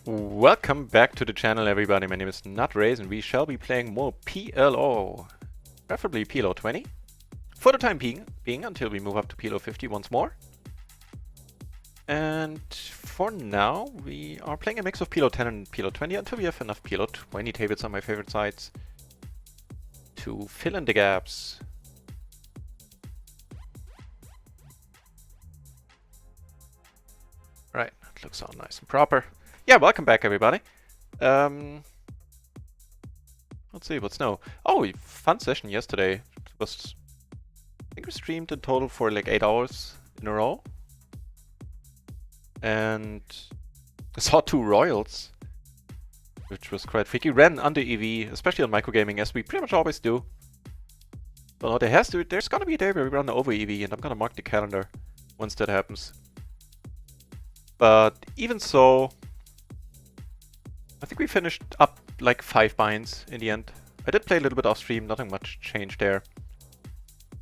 Welcome back to the channel, everybody. My name is Nutrace and we shall be playing more PLO, preferably PLO 20, for the time being until we move up to PLO 50 once more. And for now, we are playing a mix of PLO 10 and PLO 20 until we have enough PLO 20 tables on my favorite sites to fill in the gaps. Right, that looks all nice and proper. Yeah, welcome back, everybody. Let's see, what's new? Oh, fun session yesterday. It was, I think we streamed in total for like 8 hours in a row. And I saw 2 Royals, which was quite freaky. Ran under EV, especially on microgaming, as we pretty much always do. But there's gonna be a day where we run over EV, and I'm gonna mark the calendar once that happens. But even so, I think we finished up like 5 binds in the end. I did play a little bit off stream, nothing much changed there.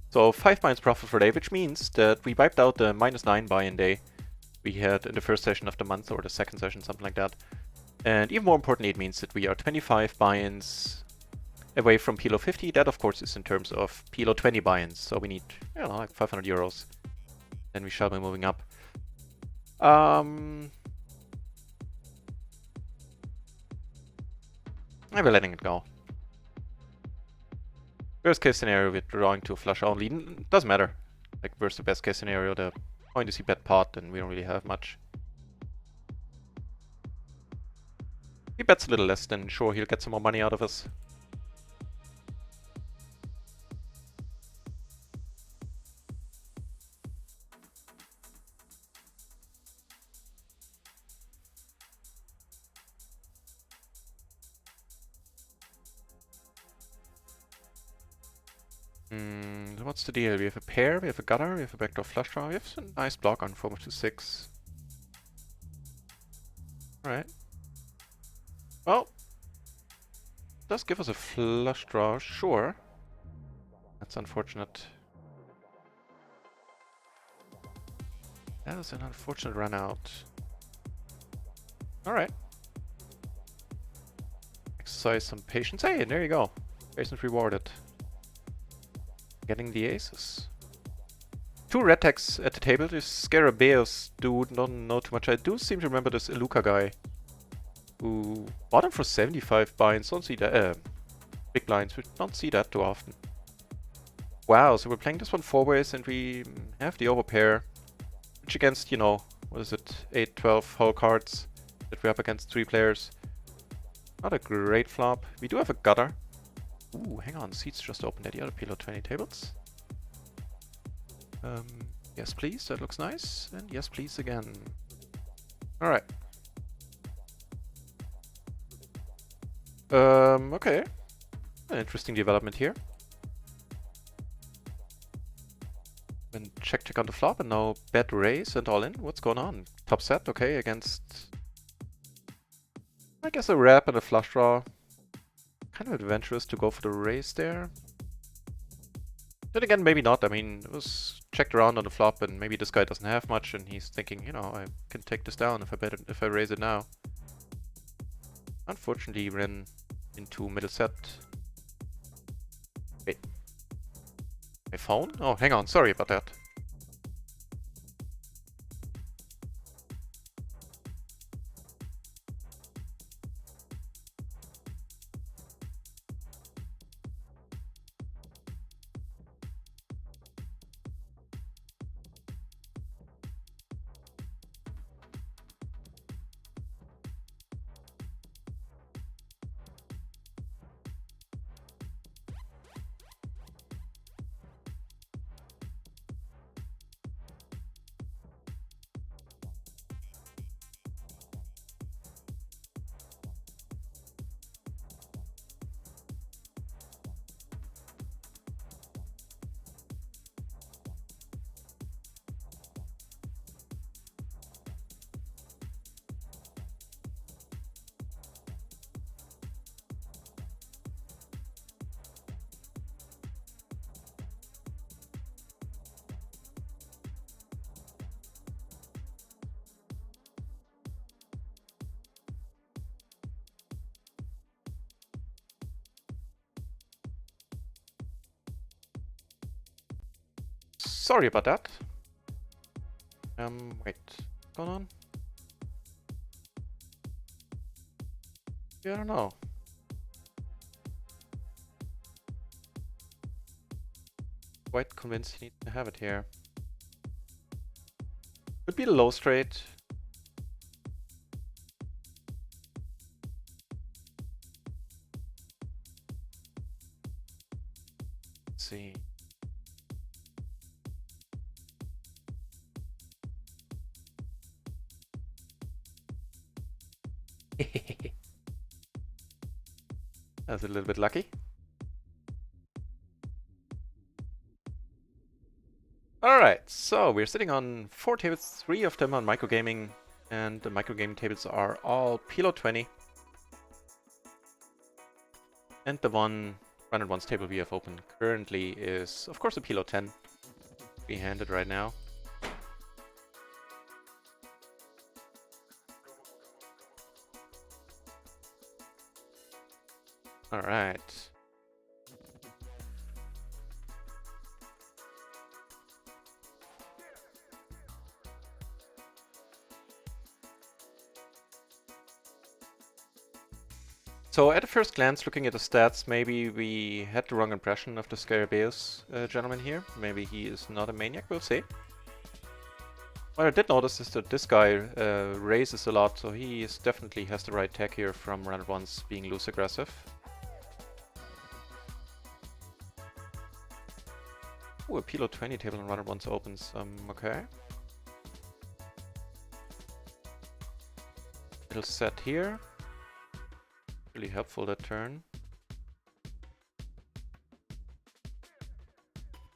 So 5 binds profit per day, which means that we wiped out the -9 buy-in day we had in the first session of the month, or the second session, something like that. And even more importantly, it means that we are 25 buy-ins away from PLO 50. That, of course, is in terms of PLO 20 buy-ins. So we need, I don't know, like 500 euros. Then we shall be moving up. I'm letting it go. Worst case scenario, we're drawing to a flush only. Doesn't matter. Like, where's the best case scenario? The point is he bet pot, and we don't really have much. He bets a little less, then sure, he'll get some more money out of us. What's the deal? We have a pair, we have a gutter, we have a backdoor flush draw, we have a nice block on 4-6. Alright. Well, does give us a flush draw, sure. That's unfortunate. That is an unfortunate run out. Alright. Exercise some patience. Hey, there you go. Patience rewarded. Getting the aces. 2 red tags at the table. This Scarabaeus dude, don't know too much. I do seem to remember this Iluka guy who bought him for 75 buy-ins. Don't see that. Big blinds. We don't see that too often. Wow, so we're playing this one 4 ways and we have the overpair. Which against, you know, what is it? 8, 12 whole cards that we're up against 3 players. Not a great flop. We do have a gutter. Ooh, hang on, seats just opened at the other PLO 20 tables. Yes please, that looks nice. And yes please again. Alright. Okay. An interesting development here. And check on the flop and now bet raise and all in. What's going on? Top set, okay, against I guess a wrap and a flush draw. Kind of adventurous to go for the raise there. Then again, maybe not. I mean, it was checked around on the flop and maybe this guy doesn't have much and he's thinking, you know, I can take this down if I raise it now. Unfortunately, he ran into middle set. Wait. My phone? Oh, hang on. Sorry about that. Sorry about that. Wait. What's going on? Yeah, I don't know. Quite convinced he needs to have it here. Could be the low straight. Let's see. That's a little bit lucky. Alright, so we're sitting on 4 tables, 3 of them on microgaming, and the microgaming tables are all PLO 20. And the one run at once table we have open currently is, of course, a PLO 10. Free-handed right now. Alright. So at a first glance, looking at the stats, maybe we had the wrong impression of the Scarabaeus gentleman here. Maybe he is not a maniac, we'll see. What I did notice is that this guy raises a lot, so he definitely has the right tech here from run at once being loose aggressive. Ooh, a PLO 20 table and run at once opens. Okay. Little set here. Really helpful that turn.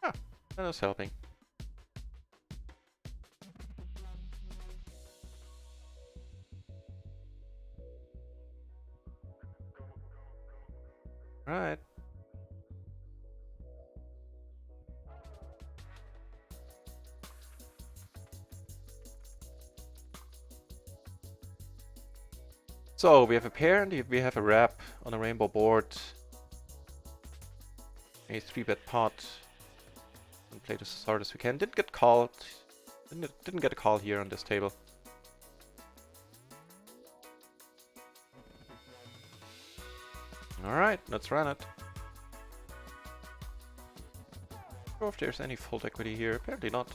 Ah, that was helping. Right. So we have a pair and we have a wrap on a rainbow board. A 3-bet pot. And play this as hard as we can. Didn't get called. Didn't get a call here on this table. Alright, let's run it. Or if there's any fold equity here. Apparently not.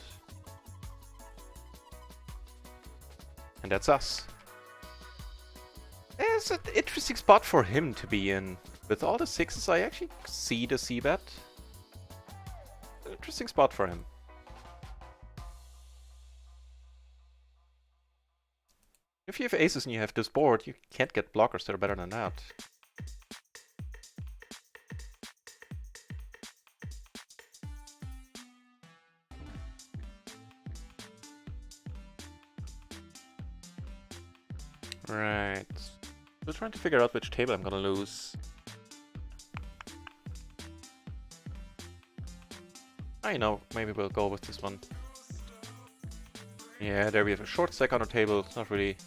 And that's us. It's an interesting spot for him to be in. With all the 6s, I actually see the c-bet. Interesting spot for him. If you have aces and you have this board, you can't get blockers that are better than that. Right. Still trying to figure out which table I'm gonna lose. I know, maybe we'll go with this one. Yeah, there we have a short stack on our table. It's not really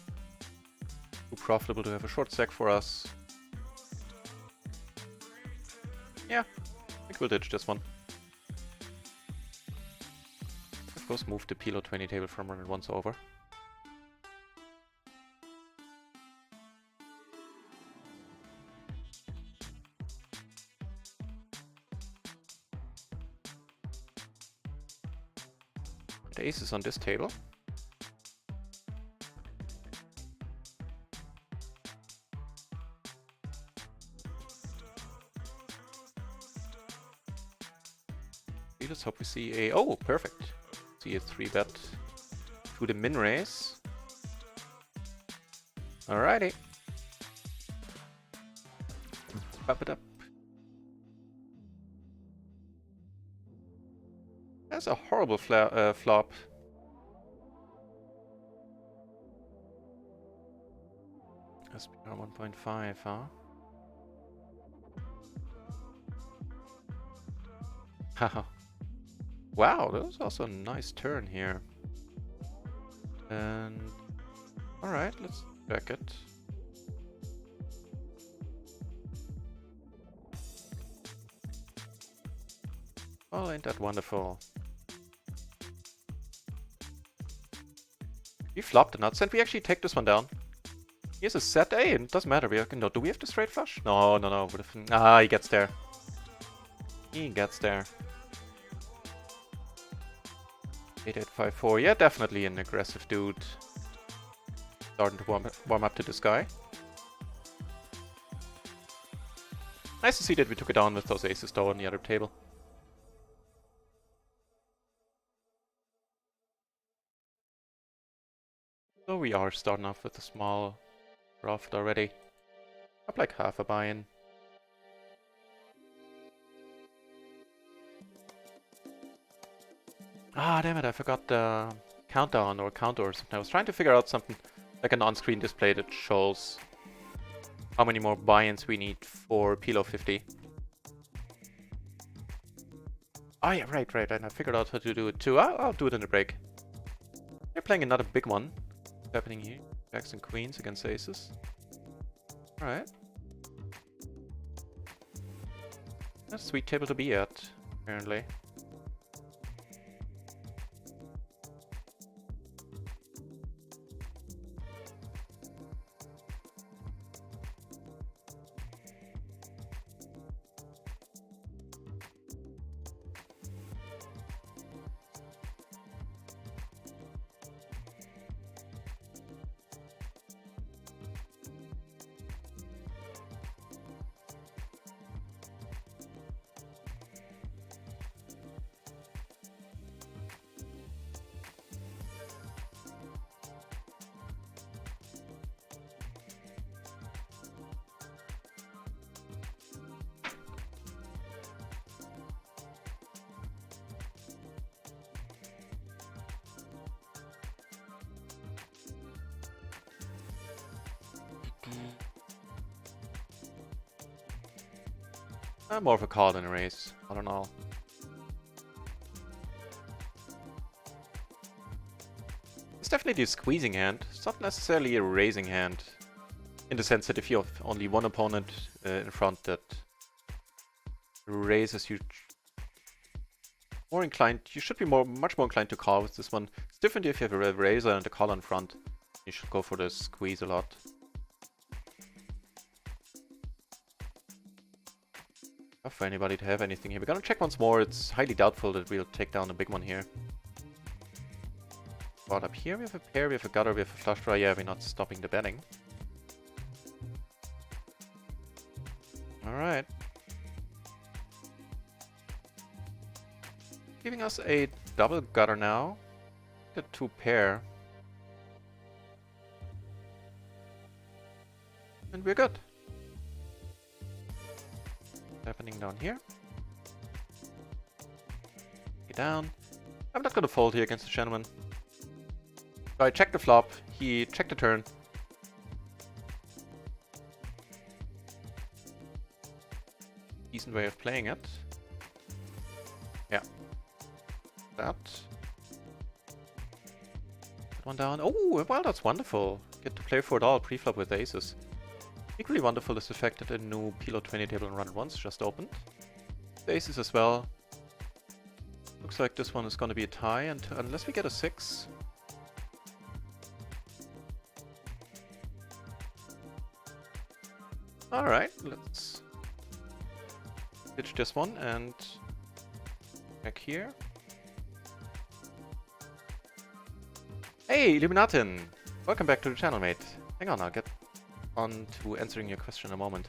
too profitable to have a short stack for us. Yeah, I think we'll ditch this one. Of course, move the PLO 20 table from run once over. The ace is on this table. Let's hope we see a... Oh, perfect. See a 3-bet to the min raise. Alrighty. Pop it up. That's a horrible flop. SPR 1.5, huh? Haha. Wow, that was also a nice turn here. And... Alright, let's check it. Well, ain't that wonderful. We flop the nuts and we actually take this one down. Here's a set A, and it doesn't matter. No, do we have the straight flush? No, no, no. Ah, he gets there. He gets there. 8854. Yeah, definitely an aggressive dude. Starting to warm up to this guy. Nice to see that we took it down with those aces though on the other table. So we are starting off with a small profit already. Up like half a buy-in. Ah, damn it, I forgot the countdown or counter or something. I was trying to figure out something like an on-screen display that shows how many more buy-ins we need for PLO 50. Oh yeah, right. And I figured out how to do it too. I'll do it in the break. They're playing another big one. What's happening here? Jacks and queens against aces. Alright. That's a sweet table to be at, apparently. More of a call than a raise. I don't know. It's definitely a squeezing hand. It's not necessarily a raising hand. In the sense that if you have only one opponent in front that raises, you more inclined. You should be much more inclined to call with this one. It's different if you have a raiser and a call in front. You should go for the squeeze a lot. Tough for anybody to have anything here. We're gonna check once more. It's highly doubtful that we'll take down a big one here. But up here we have a pair, we have a gutter, we have a flush draw. Yeah, we're not stopping the betting. Alright. Giving us a double gutter now. The two pair. And we're good. Happening down here. Get down. I'm not gonna fold here against the gentleman. So I checked the flop, he checked the turn. Decent way of playing it. Yeah. That. That one down. Oh, well, that's wonderful. Get to play for it all pre-flop with aces. Equally wonderful is the fact that a new PLO 20 table in run at once just opened. The aces as well. Looks like this one is going to be a tie, and unless we get a 6. Alright, let's ditch this one and back here. Hey, Illuminatin! Welcome back to the channel, mate. Hang on, I'll get on to answering your question in a moment.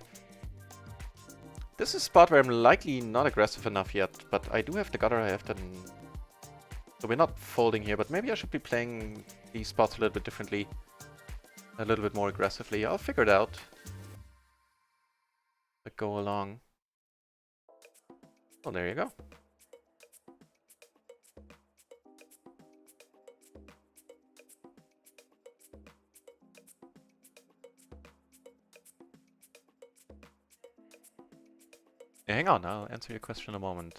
This is a spot where I'm likely not aggressive enough yet, but I do have the gutter, I have the... So we're not folding here, but maybe I should be playing these spots a little bit differently. A little bit more aggressively. I'll figure it out. But go along. Well, there you go. Yeah, hang on, I'll answer your question in a moment.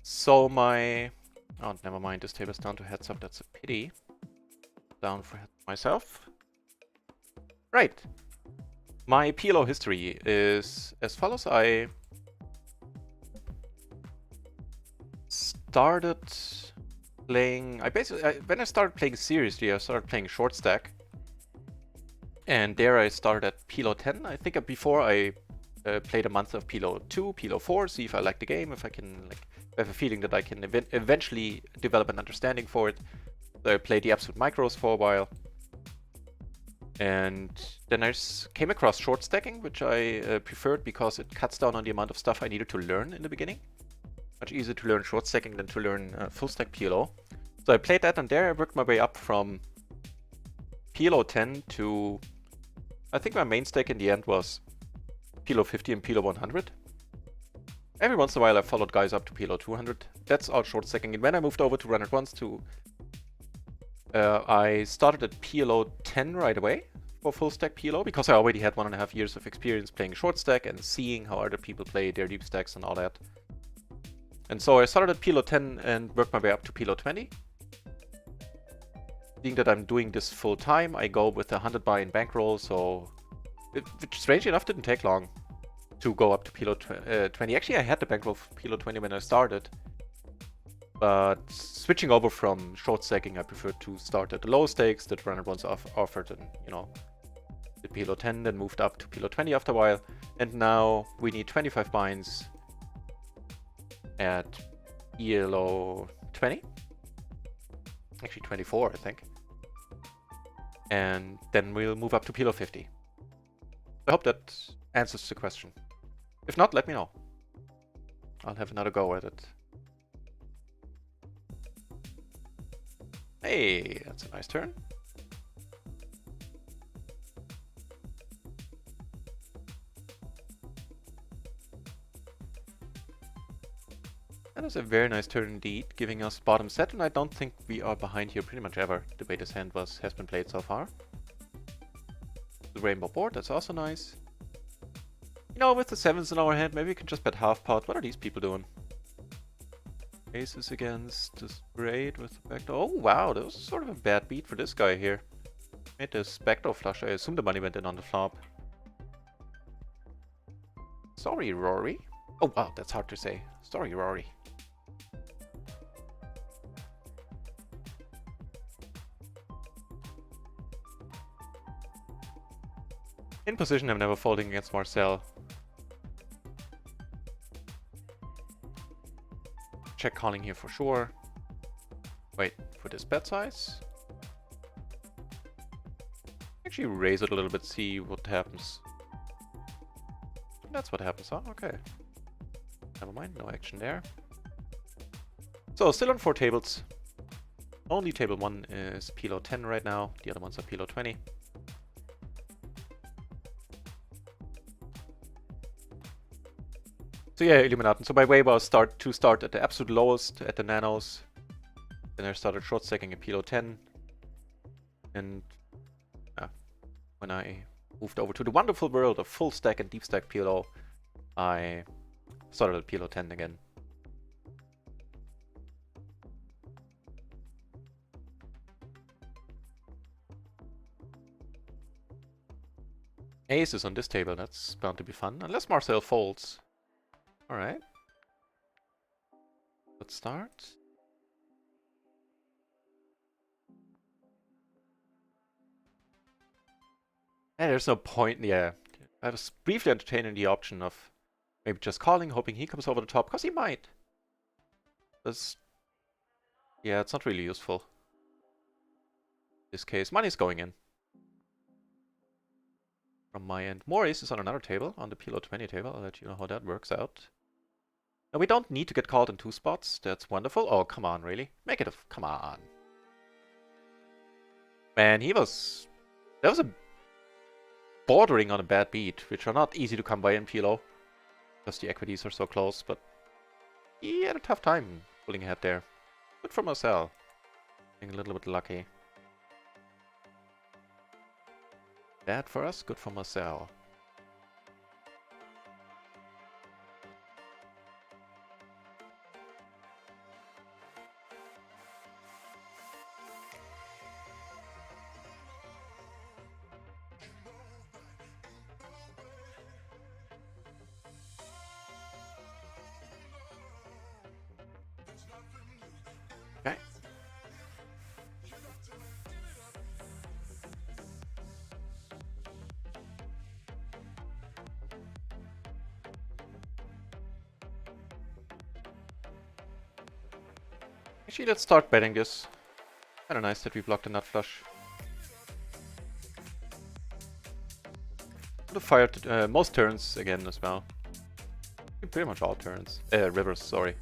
So my... Oh, never mind, this table's down to heads up, that's a pity. Down for heads myself. Right. My PLO history is as follows. I started playing... when I started playing seriously, I started playing short stack. And there I started at PLO 10. I think before I played a month of PLO 2, PLO 4, see if I like the game, if I can have a feeling that I can eventually develop an understanding for it. So I played the absolute micros for a while. And then I came across short stacking, which I preferred because it cuts down on the amount of stuff I needed to learn in the beginning. Much easier to learn short stacking than to learn full stack PLO. So I played that, and there I worked my way up from PLO 10 to... I think my main stack in the end was PLO 50 and PLO 100. Every once in a while I followed guys up to PLO 200. That's all short stacking. And when I moved over to Run It Once I started at PLO 10 right away for full stack PLO because I already had 1.5 years of experience playing short stack and seeing how other people play their deep stacks and all that. And so I started at PLO 10 and worked my way up to PLO 20. Seeing that I'm doing this full time, I go with a 100 buy-in bankroll, so which strangely enough didn't take long to go up to PLO 20. Actually, I had the bankroll for PLO 20 when I started. But switching over from short stacking, I prefer to start at the low stakes that Run It Once offered, and did PLO 10, then moved up to PLO 20 after a while. And now we need 25 binds at PLO 20. Actually 24, I think. And then we'll move up to PLO 50. I hope that answers the question. If not, let me know. I'll have another go at it. Hey, that's a nice turn. That is a very nice turn indeed, giving us bottom set, and I don't think we are behind here pretty much ever, the way this hand has been played so far. The rainbow board, that's also nice. With the 7s in our hand, maybe we can just bet half pot. What are these people doing? Aces against the spade with the backdoor. Oh wow, that was sort of a bad beat for this guy here. Made this backdoor flush. I assume the money went in on the flop. Sorry, Rory. Oh wow, that's hard to say. Sorry, Rory. In position, I'm never folding against Marcel. Check calling here for sure. Wait for this bet size. Actually raise it a little bit, see what happens. That's what happens, huh? Okay. Never mind, no action there. So, still on 4 tables. Only table 1 is PLO 10 right now. The other ones are PLO 20. So yeah, Illuminaten. So my way was to start at the absolute lowest, at the nanos. Then I started short stacking at PLO 10. And when I moved over to the wonderful world of full stack and deep stack PLO, I started at PLO 10 again. Ace is on this table, that's bound to be fun. Unless Marcel folds. Alright. Let's start. There's no point, yeah. I was briefly entertaining the option of maybe just calling, hoping he comes over the top, because he might. Yeah, it's not really useful. In this case, money's going in. From my end. More aces on another table, on the PLO 20 table. I'll let you know how that works out. Now, we don't need to get called in 2 spots. That's wonderful. Oh, come on, really? Make it a... Come on. Man, that was a bordering on a bad beat, which are not easy to come by in PLO. Because the equities are so close, but he had a tough time pulling ahead there. Good for Marcel. Being a little bit lucky. Bad for us, good for Marcel. Actually, let's start betting this. Kinda nice that we blocked the nut flush. Would have fired most turns again as well. Pretty much all turns. Rivers, sorry.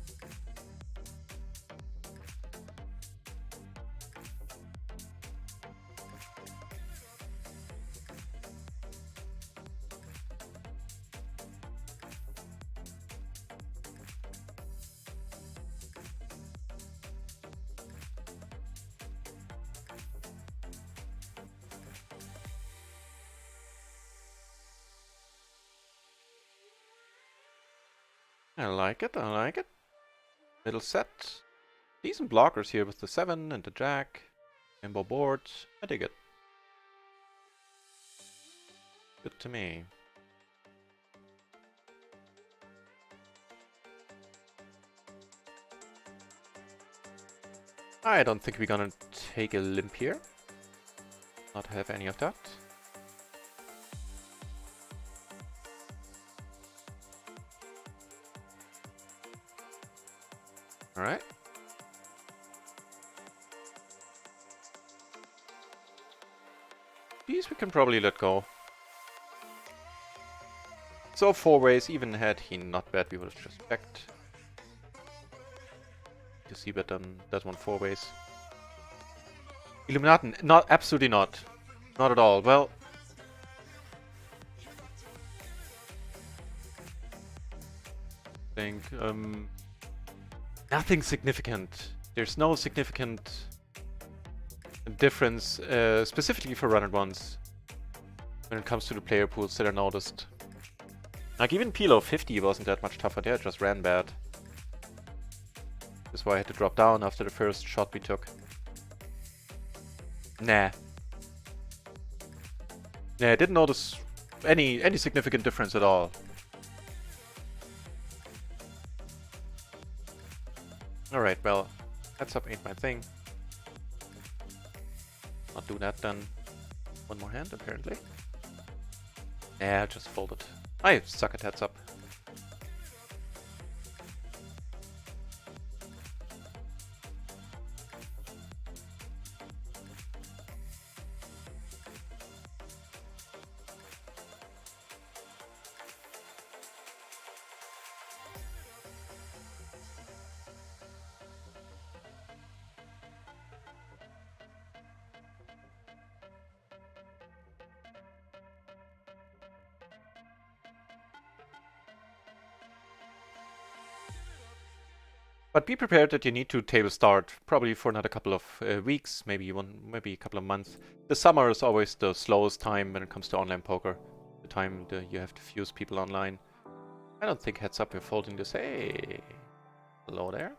I like it, I like it. Middle set. Decent blockers here with the 7 and the jack. Rainbow board. I dig it. Good to me. I don't think we're gonna take a limp here. Not have any of that. Alright. These we can probably let go. So 4 ways, even had he not bet, we would have just checked. You see bet that one 4 ways. Illuminati, not, absolutely not. Not at all. Well, I think nothing significant. There's no significant difference, specifically for run-and ones, when it comes to the player pools that are noticed. Like even PLO 50 wasn't that much tougher there, it just ran bad. That's why I had to drop down after the first shot we took. Nah. Yeah, I didn't notice any significant difference at all. Alright, well, heads up ain't my thing. Not do that then. One more hand, apparently. Yeah, just fold it. I suck at heads up. But be prepared that you need to table start, probably for another couple of weeks, maybe a couple of months. The summer is always the slowest time when it comes to online poker. The time you have to fuse people online. I don't think heads up we're folding this. Hey, hello there.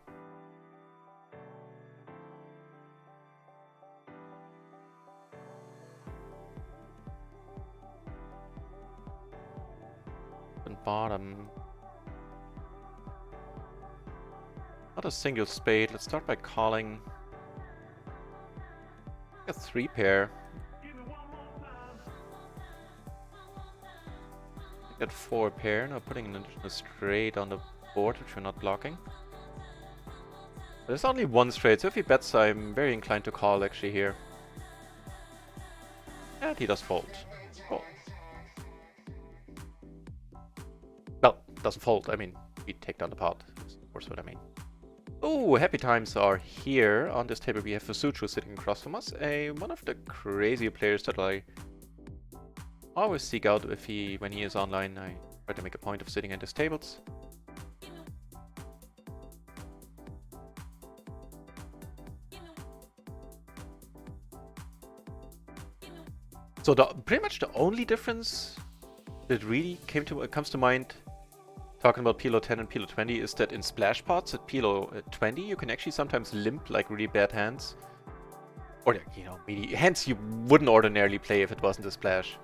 And bottom. Not a single spade. Let's start by calling. A 3 pair. Got 4 pair. Now putting an additional straight on the board, which we're not blocking. There's only one straight, so if he bets, I'm very inclined to call actually here. And he does fold. Fold. Well, doesn't fold. I mean, we take down the pot. That's of course what I mean. Oh, happy times are here. On this table we have Fusuchu sitting across from us. One of the crazier players that I always seek out when he is online. I try to make a point of sitting at his tables. So pretty much the only difference that really comes to mind talking about PLO 10 and PLO 20 is that in splash pots at PLO 20 you can actually sometimes limp like really bad hands. Or, you know, hands you wouldn't ordinarily play if it wasn't a splash.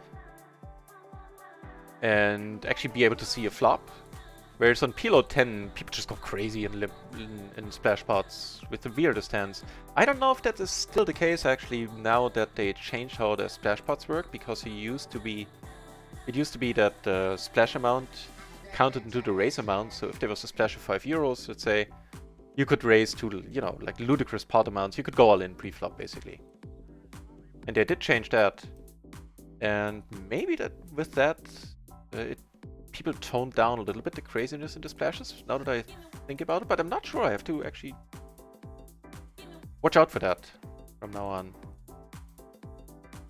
And actually be able to see a flop. Whereas on PLO 10, people just go crazy and in splash pots with the weirdest hands. I don't know if that is still the case actually now that they changed how the splash pots work, because it used to be that the splash amount counted into the raise amount. So if there was a splash of €5, let's say, you could raise to, you know, like ludicrous pot amounts. You could go all in pre-flop, basically. And they did change that. And maybe that with that, people toned down a little bit the craziness in the splashes, now that I think about it. But I'm not sure. I have to actually watch out for that from now on.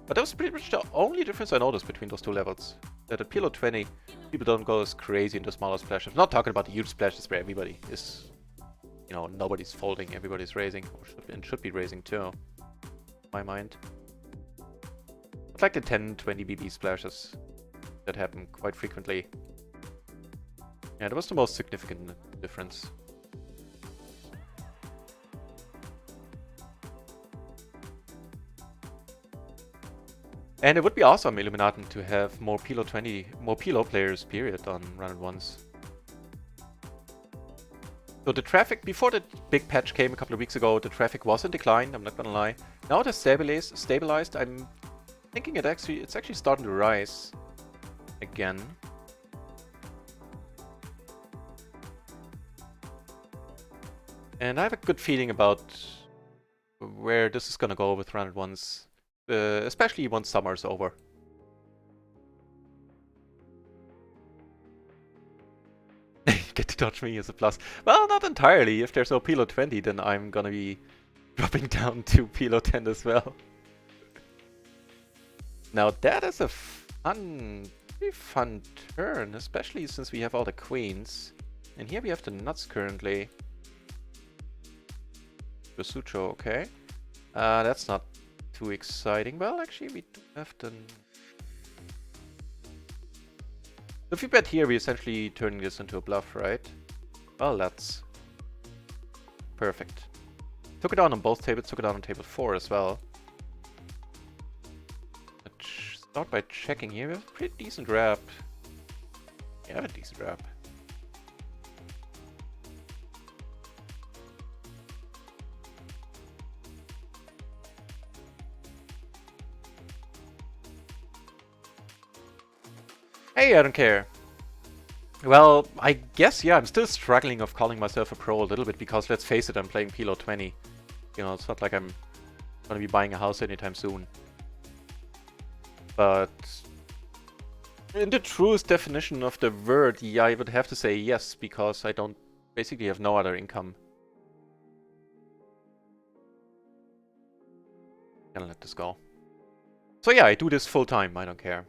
But that was pretty much the only difference I noticed between those two levels. That at PLO 20, people don't go as crazy into smaller splashes. I'm not talking about the huge splashes where everybody is, you know, nobody's folding, everybody's raising, or should be raising too, in my mind. But like the 10, 20 BB splashes that happen quite frequently. Yeah, that was the most significant difference. And it would be awesome, Illuminaten, to have more PLO 20, more PLO players, period, on run-and-ones. So the traffic, before the big patch came a couple of weeks ago, the traffic was in decline, I'm not gonna lie. Now it has stabilized. I'm thinking it's actually starting to rise again. And I have a good feeling about where this is gonna go with run-and-ones. Especially once summer's over. Get to dodge me as a plus. Well, not entirely. If there's no PLO 20, then I'm gonna be dropping down to PLO 10 as well. Now that is a pretty fun turn, especially since we have all the queens. And here we have the nuts currently. Basucho, okay. That's not too exciting. Well, actually, we do have the... If we bet here, we're essentially turning this into a bluff, right? Well, that's perfect. Took it down on both tables, took it down on table 4 as well. Let's start by checking here. We have a pretty decent wrap. Yeah, I have a decent wrap. Hey, I don't care. Well, I guess, yeah, I'm still struggling of calling myself a pro a little bit because, let's face it, I'm playing PLO 20. You know, it's not like I'm gonna be buying a house anytime soon. But in the truest definition of the word, yeah, I would have to say yes, because I don't basically have no other income. Gonna let this go. So yeah, I do this full time, I don't care.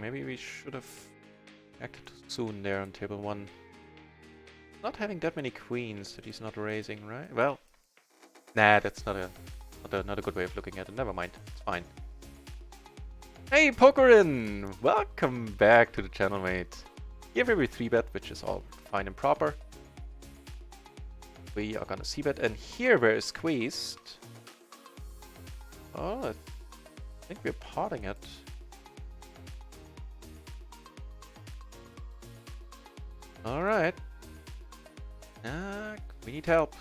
Maybe we should have acted soon there on table 1. Not having that many queens that he's not raising, right? Well, nah, that's not a good way of looking at it. Never mind, it's fine. Hey, Pokerin! Welcome back to the channel, mate. Here we 3-bet, which is all fine and proper. We are gonna c-bet, and here we're squeezed. Oh, I think we're potting it. Alright. We need help.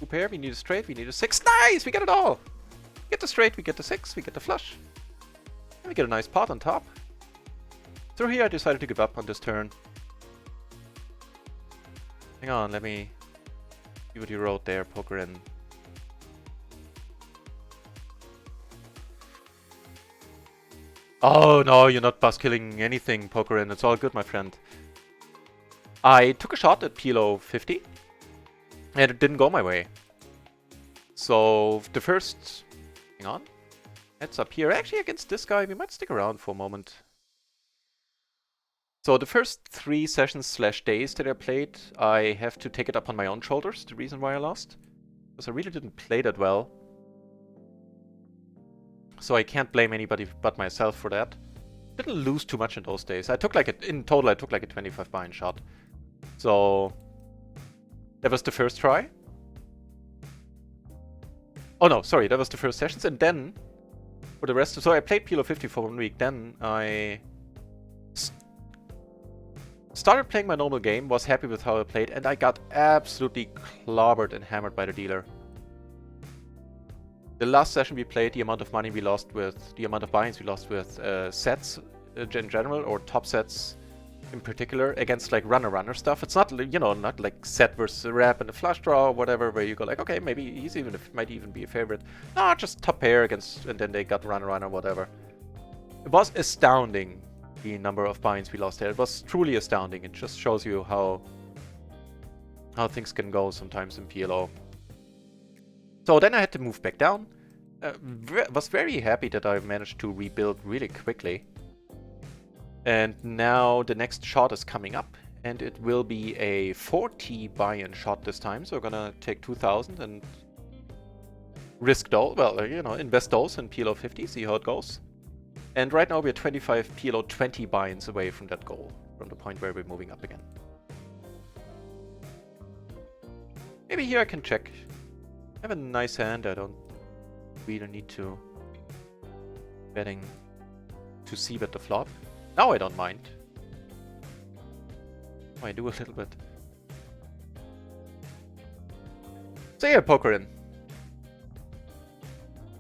2 pair, we need a straight, we need a 6. Nice! We get it all! We get the straight, we get the 6, we get the flush. And we get a nice pot on top. So here I decided to give up on this turn. Hang on, let me see what you wrote there, Pokerin. Oh no, you're not bus killing anything, Pokerin. It's all good, my friend. I took a shot at PLO 50, and it didn't go my way. So the first... Hang on. Heads up here. Actually, against this guy, we might stick around for a moment. So the first 3 sessions/days that I played, I have to take it up on my own shoulders, the reason why I lost. Because I really didn't play that well. So I can't blame anybody but myself for that. Didn't lose too much in those days. I took like in total, I took like a 25 buy-in shot. So that was the first try. Oh no, sorry, that was the first sessions, and then for the rest, so I played PLO 50 for 1 week. Then I started playing my normal game, was happy with how I played, and I got absolutely clobbered and hammered by the dealer. the last session we played, the amount of money we lost with, the amount of buy-ins we lost with sets in general, or top sets in particular, against like runner stuff. It's not, you know, not like set versus a rep and a flush draw or whatever, where you go like, okay, maybe he's even, might even be a favorite. No, just top pair against, and then they got runner, whatever. It was astounding, the number of buy-ins we lost there. It was truly astounding. It just shows you how things can go sometimes in PLO. So then I had to move back down. Was very happy that I managed to rebuild really quickly. And now the next shot is coming up, and it will be a 40 buy-in shot this time. So we're gonna take 2,000 and risk those, well, you know, invest those in PLO 50, see how it goes. And right now we're 25 PLO 20 buy-ins away from that goal, from the point where we're moving up again. Maybe here I can check. I have a nice hand, I don't really need to betting to see bet the flop. Now I don't mind. Oh, I do a little bit. So yeah, poker in.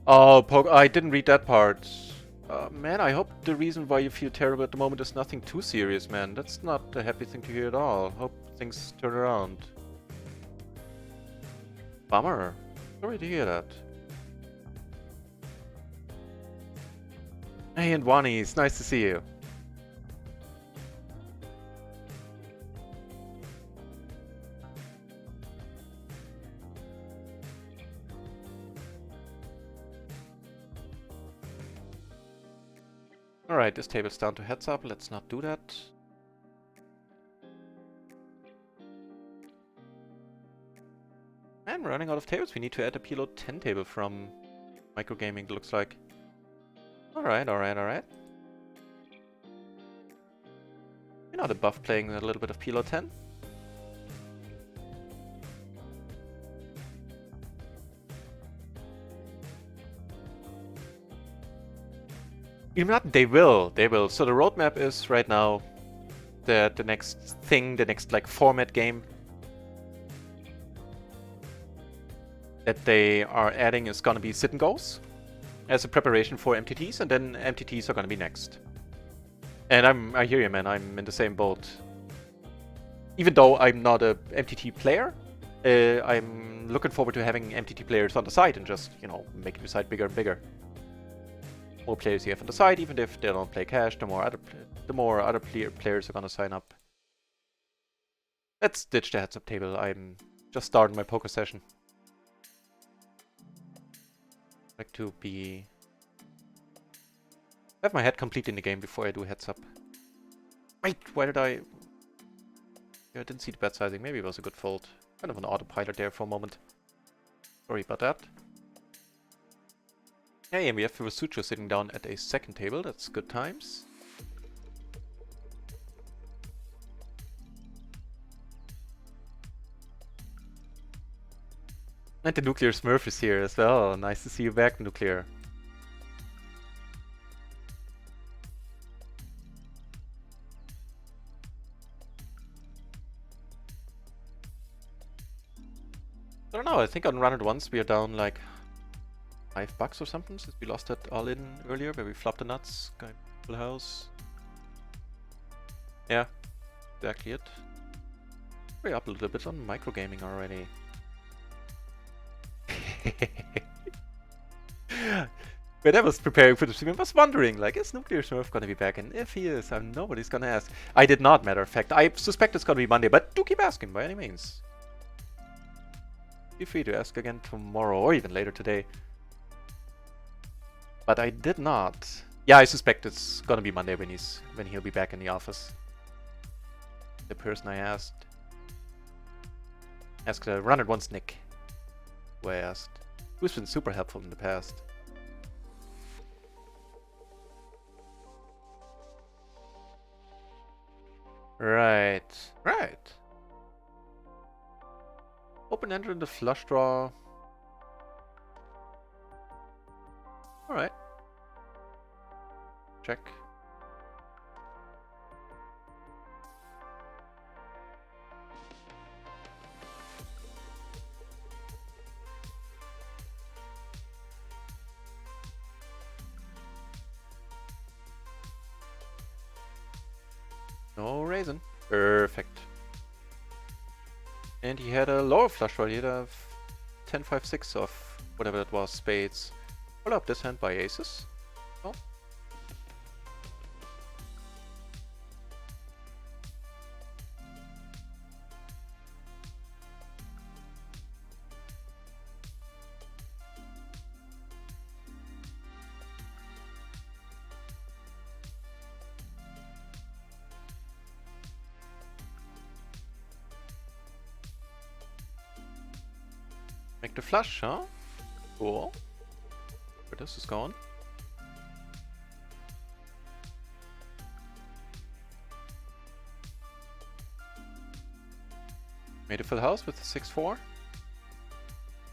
Oh, I didn't read that part. Man, I hope the reason why you feel terrible at the moment is nothing too serious, man. That's not a happy thing to hear at all. Hope things turn around. Bummer. Sorry to hear that. Hey, and Wani, it's nice to see you. Alright, this table's down to heads up. Let's not do that. Man, we're running out of tables. We need to add a PLO 10 table from microgaming, it looks like. Alright. You're not above playing a little bit of PLO 10. Even not, they will. So the roadmap is right now the next thing, the next like format game that they are adding is gonna be sit and goes as a preparation for MTTs, and then MTTs are gonna be next. And I hear you, man. I'm in the same boat. Even though I'm not a MTT player, I'm looking forward to having MTT players on the side and just, you know, making the side bigger and bigger. More players you have on the side, even if they don't play cash, the more other players are gonna sign up. Let's ditch the heads up table. I'm just starting my poker session. Like to have my head complete in the game before I do heads up. Wait, why did I? Yeah, I didn't see the bet sizing. Maybe it was a good fold. Kind of an autopilot there for a moment. Sorry about that. Hey, and we have Furusucho sitting down at a second table. That's good times. And the Nuclear Smurf is here as well. Nice to see you back, Nuclear. I don't know, I think on run it once we are down like $5 or something, since we lost that all in earlier where we flopped the nuts, going full house. Yeah, exactly it. We're up a little bit on microgaming already. When I was preparing for the stream, I was wondering, like, is Nuclear Smurf gonna be back? And if he is, nobody's gonna ask. I did not, matter of fact. I suspect it's gonna be Monday, but do keep asking by any means. Feel free to ask again tomorrow or even later today. But I did not. Yeah, I suspect it's gonna be Monday when he'll be back in the office. The person I asked run it once Nick, who I asked, who's been super helpful in the past. Right. Open ender in the flush draw. Alright. Check. No raisin. Perfect. And he had a lower flush draw. He had a 10-5-6 of whatever that was, spades. Pull up this hand by aces. Oh. Make the flush, huh? Cool. Where this is going. Made a full house with the 6-4.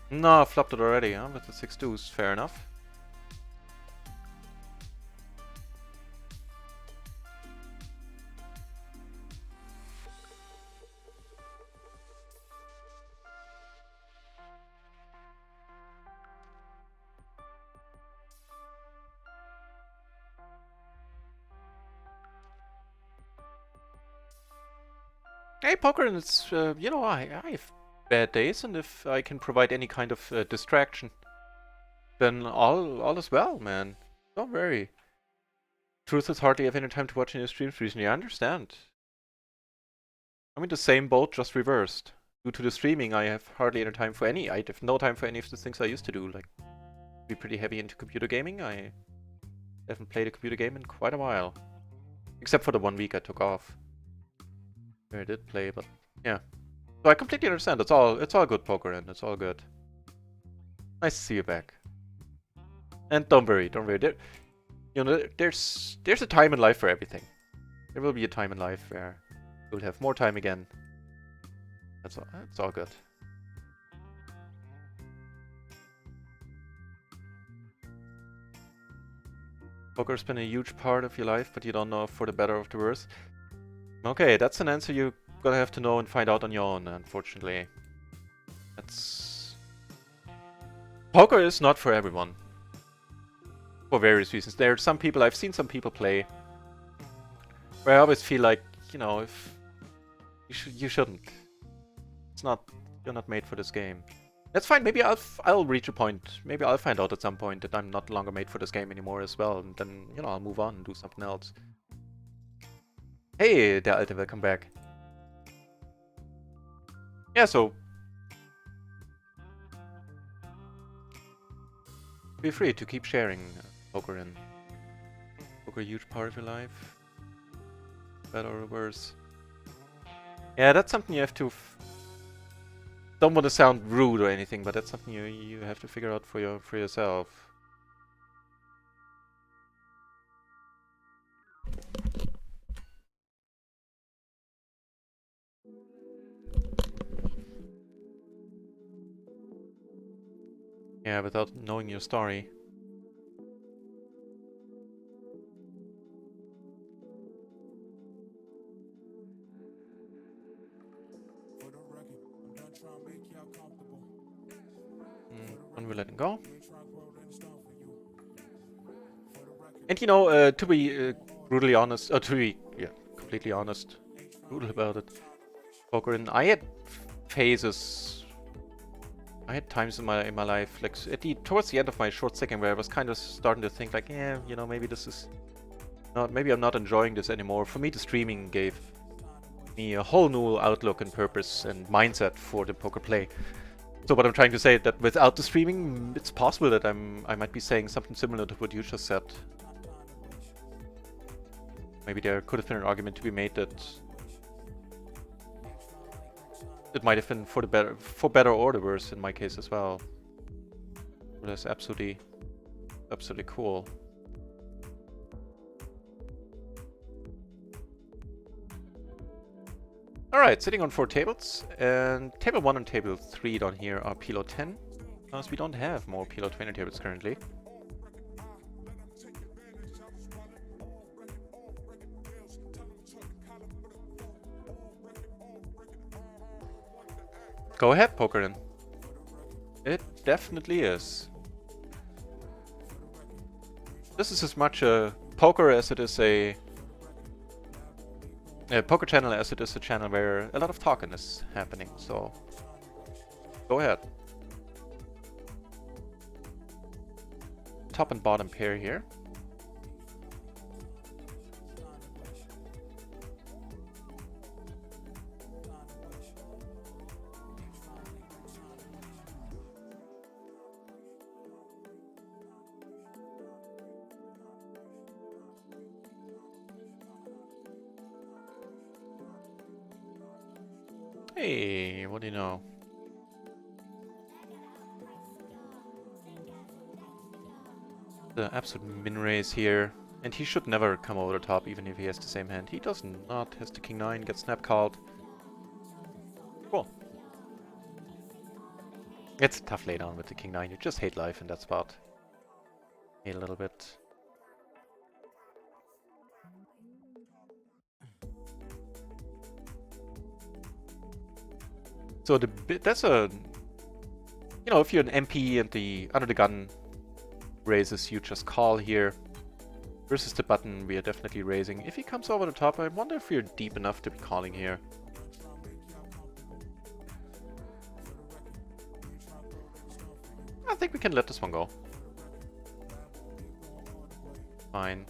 No, flopped it already, huh? With the 6-2s, fair enough. Hey, poker, and it's, you know, I have bad days, and if I can provide any kind of distraction, then all is well, man. Don't worry. Truth is hardly have any time to watch any streams recently, I understand. I'm in the same boat, just reversed. Due to the streaming, I have hardly any time for any, I have no time for any of the things I used to do, like be pretty heavy into computer gaming. I haven't played a computer game in quite a while. Except for the 1 week I took off. Where I did play, but yeah. So I completely understand. It's all good, poker, and it's all good. Nice to see you back. And don't worry. There, you know, there's a time in life for everything. There will be a time in life where you'll have more time again. It's all good. Poker's been a huge part of your life, but you don't know for the better or the worse. Okay, that's an answer you're gonna have to know and find out on your own, unfortunately. Poker is not for everyone. For various reasons. There are some people, I've seen some people play, where I always feel like, you know, if you shouldn't. You're not made for this game. That's fine, maybe I'll reach a point, maybe I'll find out at some point that I'm not longer made for this game anymore as well, and then, you know, I'll move on and do something else. Hey, der Alte, welcome back. Yeah, so feel free to keep sharing poker and poker, a huge part of your life, better or worse. Yeah, that's something you have to. Don't want to sound rude or anything, but that's something you have to figure out for yourself. Yeah, without knowing your story. When we let him go. And you know, to be brutally honest, to be completely honest, brutal about it, poker, and I had phases. I had times in my life, like towards the end of my short second, where I was kind of starting to think, like, yeah, you know, maybe this is not, maybe I'm not enjoying this anymore. For me, the streaming gave me a whole new outlook and purpose and mindset for the poker play. So what I'm trying to say is that without the streaming, it's possible that I might be saying something similar to what you just said. Maybe there could have been an argument to be made that it might have been for better or the worse in my case as well. That's absolutely cool. Alright, sitting on 4 tables, and table 1 and table 3 down here are PLO 10, because we don't have more PLO 20 tables currently. Go ahead, Pokerin. It definitely is. This is as much a poker as it is a Poker channel, as it is a channel where a lot of talking is happening, so go ahead. Top and bottom pair here. Hey, what do you know? The absolute min raise here. And he should never come over the top, even if he has the same hand. He does not. Has the king 9, gets snap called. Cool. It's a tough laydown with the king 9. You just hate life in that spot. Hate a little bit. So that's a, you know, if you're an MP and the under the gun raises, you just call here. Versus the button, we are definitely raising. If he comes over the top, I wonder if we're deep enough to be calling here. I think we can let this one go. Fine.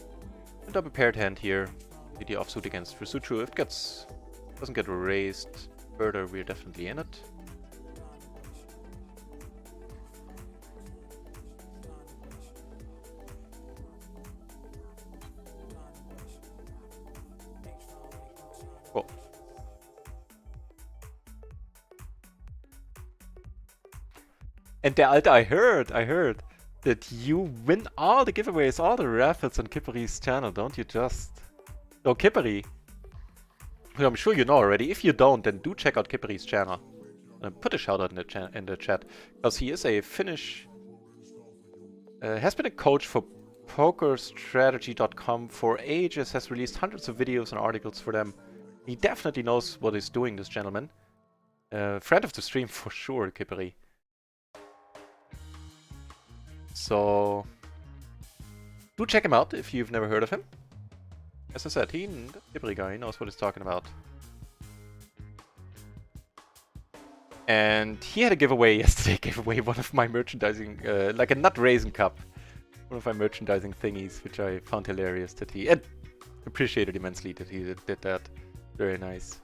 A double paired hand here. With the offsuit against Risuchu. If it doesn't get raised further, we're definitely in it. Cool. And the Alter, I heard that you win all the giveaways, all the raffles on Kipperi's channel, don't you just? No, Kipperi. I'm sure you know already. If you don't, then do check out Kipperi's channel. Put a shout out in the chat, because he is a Finnish. Has been a coach for PokerStrategy.com for ages. Has released hundreds of videos and articles for them. He definitely knows what he's doing, this gentleman. Friend of the stream for sure, Kipperi. So do check him out if you've never heard of him. As I said, the Kipperi guy, he knows what he's talking about. And he had a giveaway yesterday, gave away one of my merchandising, like a nut raisin cup. One of my merchandising thingies, which I found hilarious that he, and appreciated immensely that he did that. Very nice.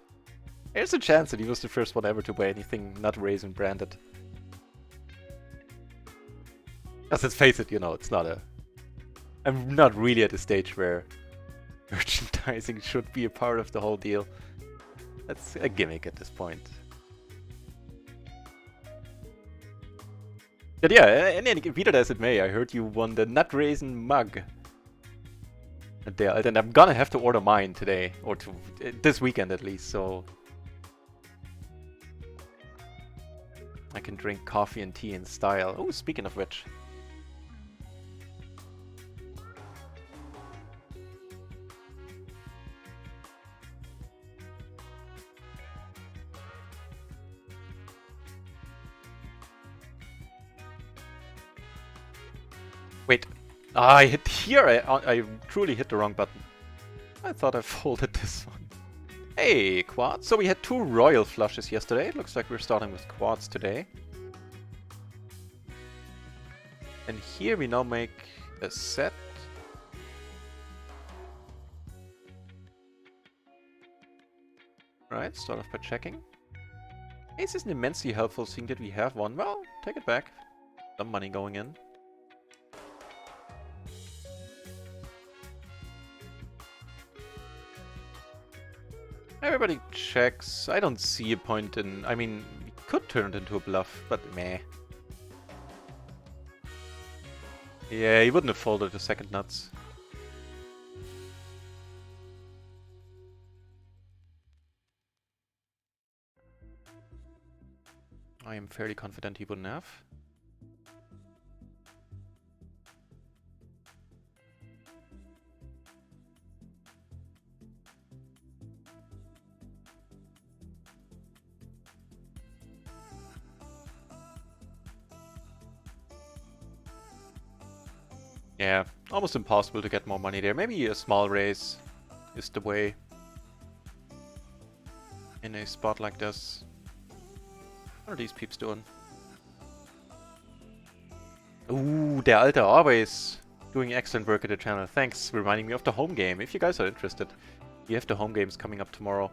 There's a chance that he was the first one ever to buy anything nut raisin branded. Because let's face it, you know, it's not a... I'm not really at a stage where merchandising should be a part of the whole deal. That's a gimmick at this point. But yeah, and be that as it may, I heard you won the nut raisin mug. And I'm gonna have to order mine today, or this weekend at least, so I can drink coffee and tea in style. Oh, speaking of which. Wait, I hit here. I truly hit the wrong button. I thought I folded this one. Hey, quads. So we had 2 royal flushes yesterday. It looks like we're starting with quads today. And here we now make a set. Right, start off by checking. Ace isn't immensely helpful seeing that we have one. Well, take it back. Some money going in. Everybody checks. I don't see a point in... I mean, we could turn it into a bluff, but meh. Yeah, he wouldn't have folded the second nuts. I am fairly confident he wouldn't have. Yeah, almost impossible to get more money there. Maybe a small raise is the way. in a spot like this. What are these peeps doing? Ooh, der Alte always doing excellent work at the channel. Thanks for reminding me of the home game. If you guys are interested, we have the home games coming up tomorrow.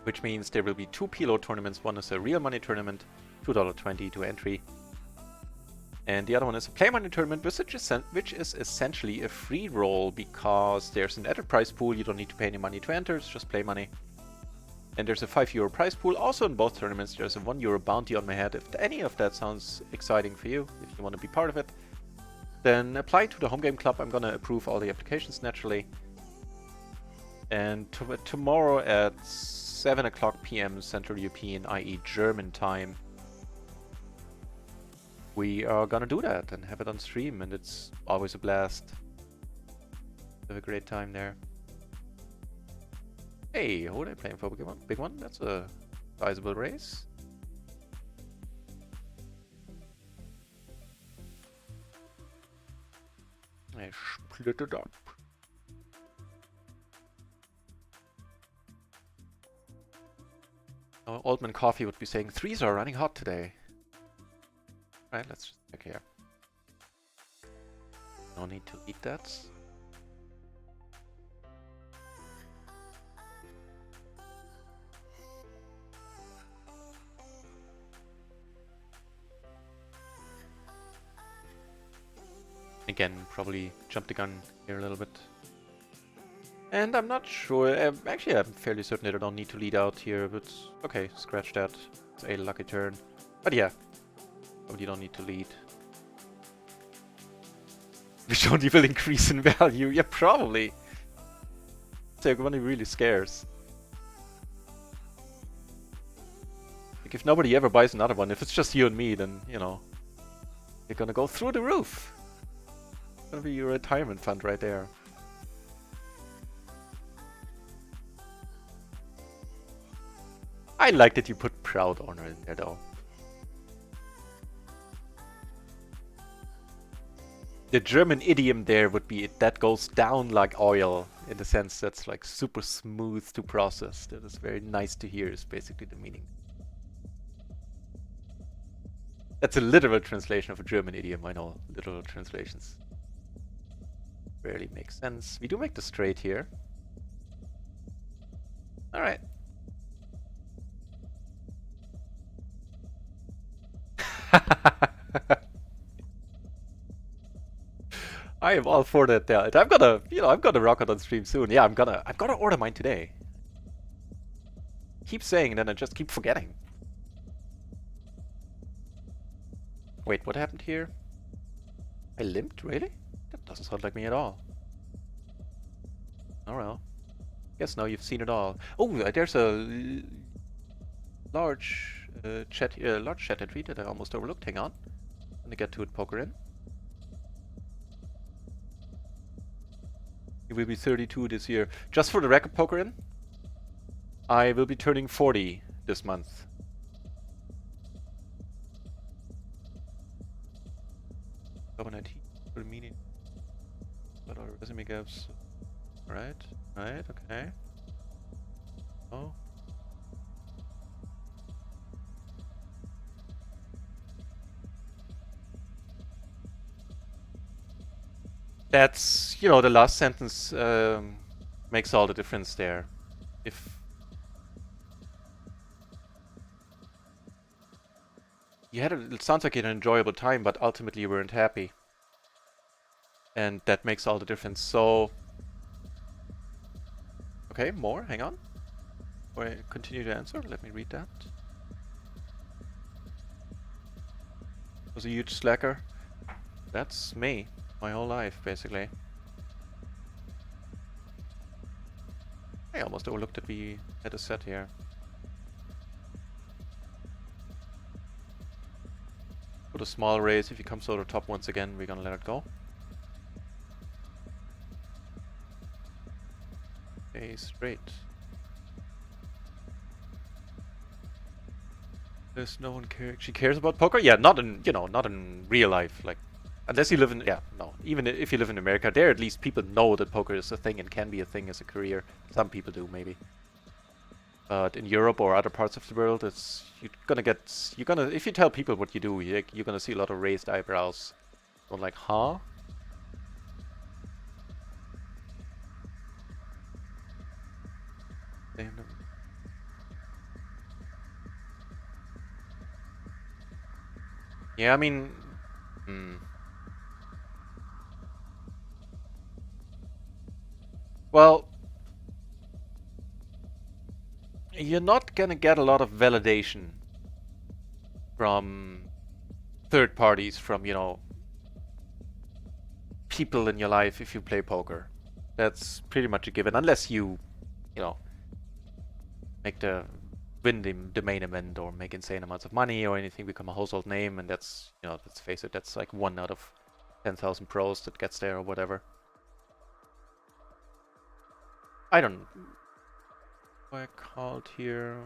Which means there will be 2 PLO tournaments. One is a real money tournament, $2.20 to entry. And the other one is a play money tournament, which is essentially a free roll because there's an added prize pool. You don't need to pay any money to enter, it's just play money. And there's a €5 prize pool. Also in both tournaments, there's a €1 bounty on my head. If any of that sounds exciting for you, if you want to be part of it, then apply to the home game club. I'm gonna approve all the applications naturally. And tomorrow at 7 o'clock p.m. Central European, i.e. German time, we are gonna do that and have it on stream, and it's always a blast. Have a great time there. Hey, who are they playing for? Big one? That's a sizable race. I split it up. Oh, Oldman Coffee would be saying, threes are running hot today. Right, let's just check here. No need to eat that. Again, probably jumped the gun here a little bit. And I'm not sure, actually I'm fairly certain that I don't need to lead out here, but okay, scratch that. It's a lucky turn. But yeah, probably don't need to lead. Which only will increase in value, yeah probably. So money really scarce. Like if nobody ever buys another one, if it's just you and me, then, you know, you're gonna go through the roof. Gonna be your retirement fund right there. I like that you put proud honor in there though. The German idiom there would be that goes down like oil, in the sense that's like super smooth to process. That is very nice to hear is basically the meaning. That's a literal translation of a German idiom, I know. Literal translations rarely make sense. We do make the straight here. Alright. I am all for that. I'm gonna rock it on stream soon. Yeah, I'm gonna order mine today. Keep saying, and then I just keep forgetting. Wait, what happened here? I limped, really? That doesn't sound like me at all. Oh well. Guess now you've seen it all. Oh, there's a large chat entry that I almost overlooked. Hang on. I'm gonna get to it, poker in. He will be 32 this year. Just for the record, poker in, I will be turning 40 this month. Common IT for the meaning. What are resume gaps? Right, okay. Oh. That's, you know, the last sentence makes all the difference there. If you had it sounds like an enjoyable time, but ultimately you weren't happy. And that makes all the difference. So, okay, more, hang on. Or I continue to answer, let me read that. Was a huge slacker. That's me. My whole life, basically. I almost overlooked that we had a set here. Put a small raise. If he comes over top once again, we're gonna let it go. Okay, straight. There's no one she cares about poker? Yeah, not in, you know, not in real life, like. Unless you live in, yeah, no. Even if you live in America, there at least people know that poker is a thing and can be a thing as a career. Some people do, maybe. But in Europe or other parts of the world, if you tell people what you do, you're gonna see a lot of raised eyebrows. Or like, huh? Yeah, I mean, well, you're not gonna get a lot of validation from third parties, from, people in your life if you play poker. That's pretty much a given, unless you know, win the main event or make insane amounts of money or anything, become a household name, and that's, let's face it, that's like 1 out of 10,000 pros that gets there or whatever. I don't know. I called here.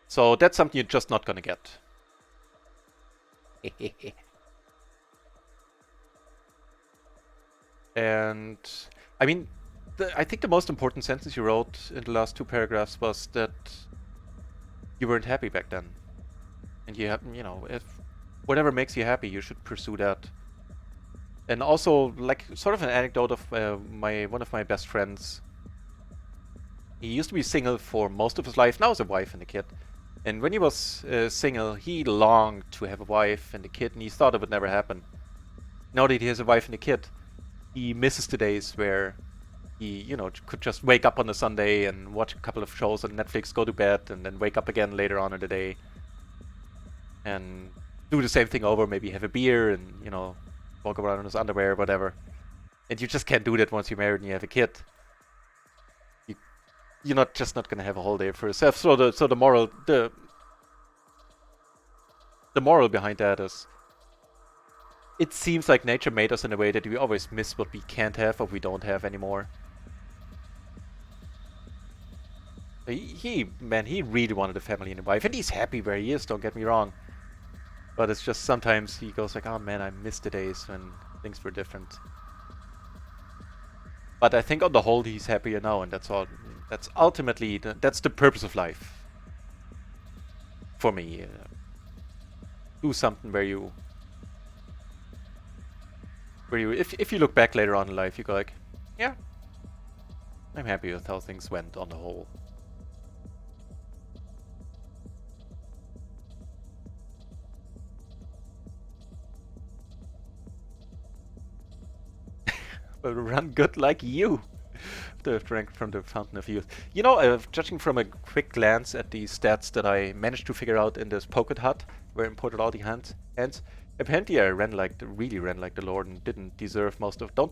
So that's something you're just not gonna get. And I mean, I think the most important sentence you wrote in the last 2 paragraphs was that you weren't happy back then, and you have, if whatever makes you happy, you should pursue that. And also, like, sort of an anecdote of one of my best friends. He used to be single for most of his life. Now has a wife and a kid. And when he was single, he longed to have a wife and a kid, and he thought it would never happen. Now that he has a wife and a kid, he misses the days where he, could just wake up on a Sunday and watch a couple of shows on Netflix, go to bed, and then wake up again later on in the day and do the same thing over, maybe have a beer and, walk around in his underwear, whatever. And you just can't do that once you're married and you have a kid. You're not gonna have a whole day for yourself. So the moral behind that is, it seems like nature made us in a way that we always miss what we can't have or we don't have anymore. He really wanted a family and a wife, and he's happy where he is, don't get me wrong. But it's just sometimes he goes like, oh man, I miss the days when things were different. But I think on the whole he's happier now, and that's all. That's ultimately, that's the purpose of life. For me. Do something where you, if you look back later on in life, you go like, yeah, I'm happy with how things went on the whole. But run good like you. To have drank from the fountain of youth. Judging from a quick glance at the stats that I managed to figure out in this Pocket Hut, where I imported all the hands, apparently I really ran like the Lord and don't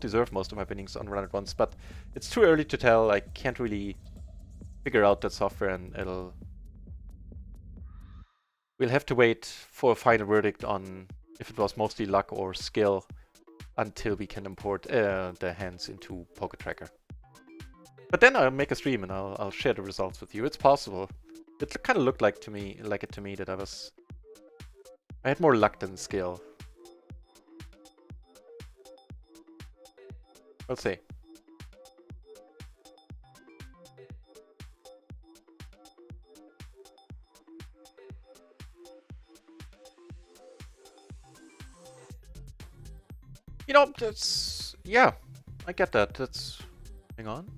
deserve most of my winnings on Run It Once, but it's too early to tell. I can't really figure out that software, and we'll have to wait for a final verdict on if it was mostly luck or skill until we can import the hands into Pocket Tracker. But then I'll make a stream and I'll share the results with you. It's possible. It kind of looked like to me that I had more luck than skill. We'll see. That's, yeah, I get that. Hang on.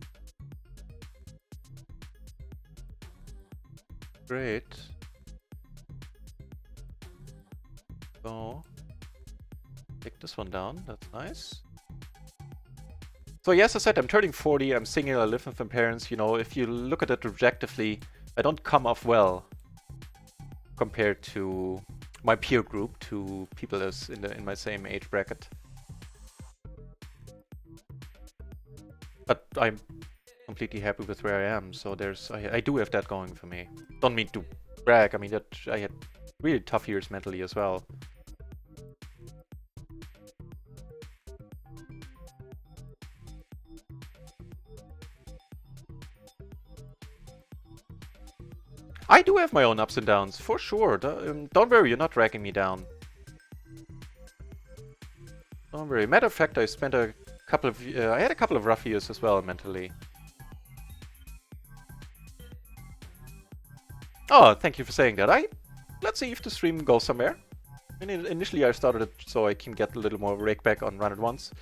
Great. So, take this one down. That's nice. So yes, I said I'm turning 40. I'm single. I live with my parents. If you look at it objectively, I don't come off well compared to my peer group, to people that's in my same age bracket. But I'm completely happy with where I am, so I do have that going for me. Don't mean to brag, I mean that I had really tough years mentally as well. I do have my own ups and downs, for sure. Don't worry, you're not dragging me down. Don't worry. Matter of fact, I spent a I had a couple of rough years as well mentally. Oh, thank you for saying that. Let's see if the stream goes somewhere. And initially I started it so I can get a little more rake back on Run It Once.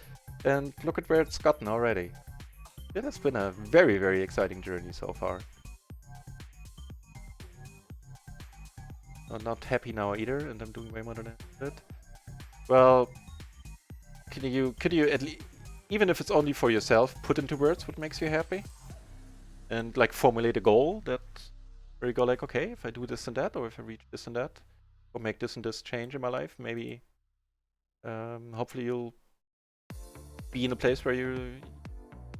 And look at where it's gotten already. It has been a very, very exciting journey so far. I'm not happy now either, and I'm doing way more than that. Well, could you at least, even if it's only for yourself, put into words what makes you happy? And like formulate a goal that where you go like, okay, if I do this and that, or if I reach this and that, or make this and this change in my life, maybe hopefully you'll be in a place where you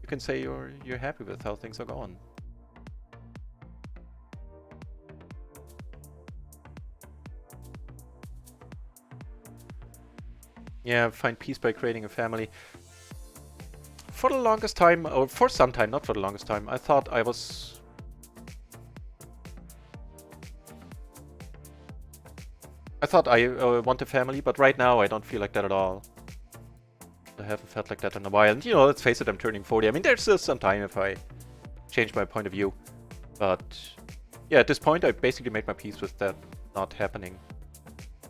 can say you're happy with how things are going. Yeah, find peace by creating a family. For the longest time, or for some time, not for the longest time, I thought I was... I thought I want a family, but right now I don't feel like that at all. I haven't felt like that in a while. And you know, let's face it, I'm turning 40. I mean, there's still some time if I change my point of view. But yeah, at this point, I basically made my peace with that not happening.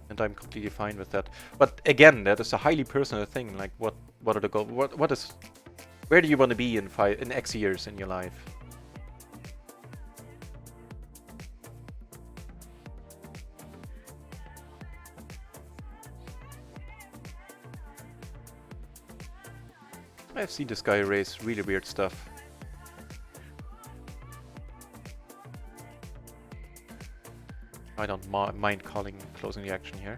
And I'm completely fine with that. But again, that is a highly personal thing. Like, what are the goals? Where do you want to be in X years in your life? I've seen this guy raise really weird stuff. I don't mind closing the action here.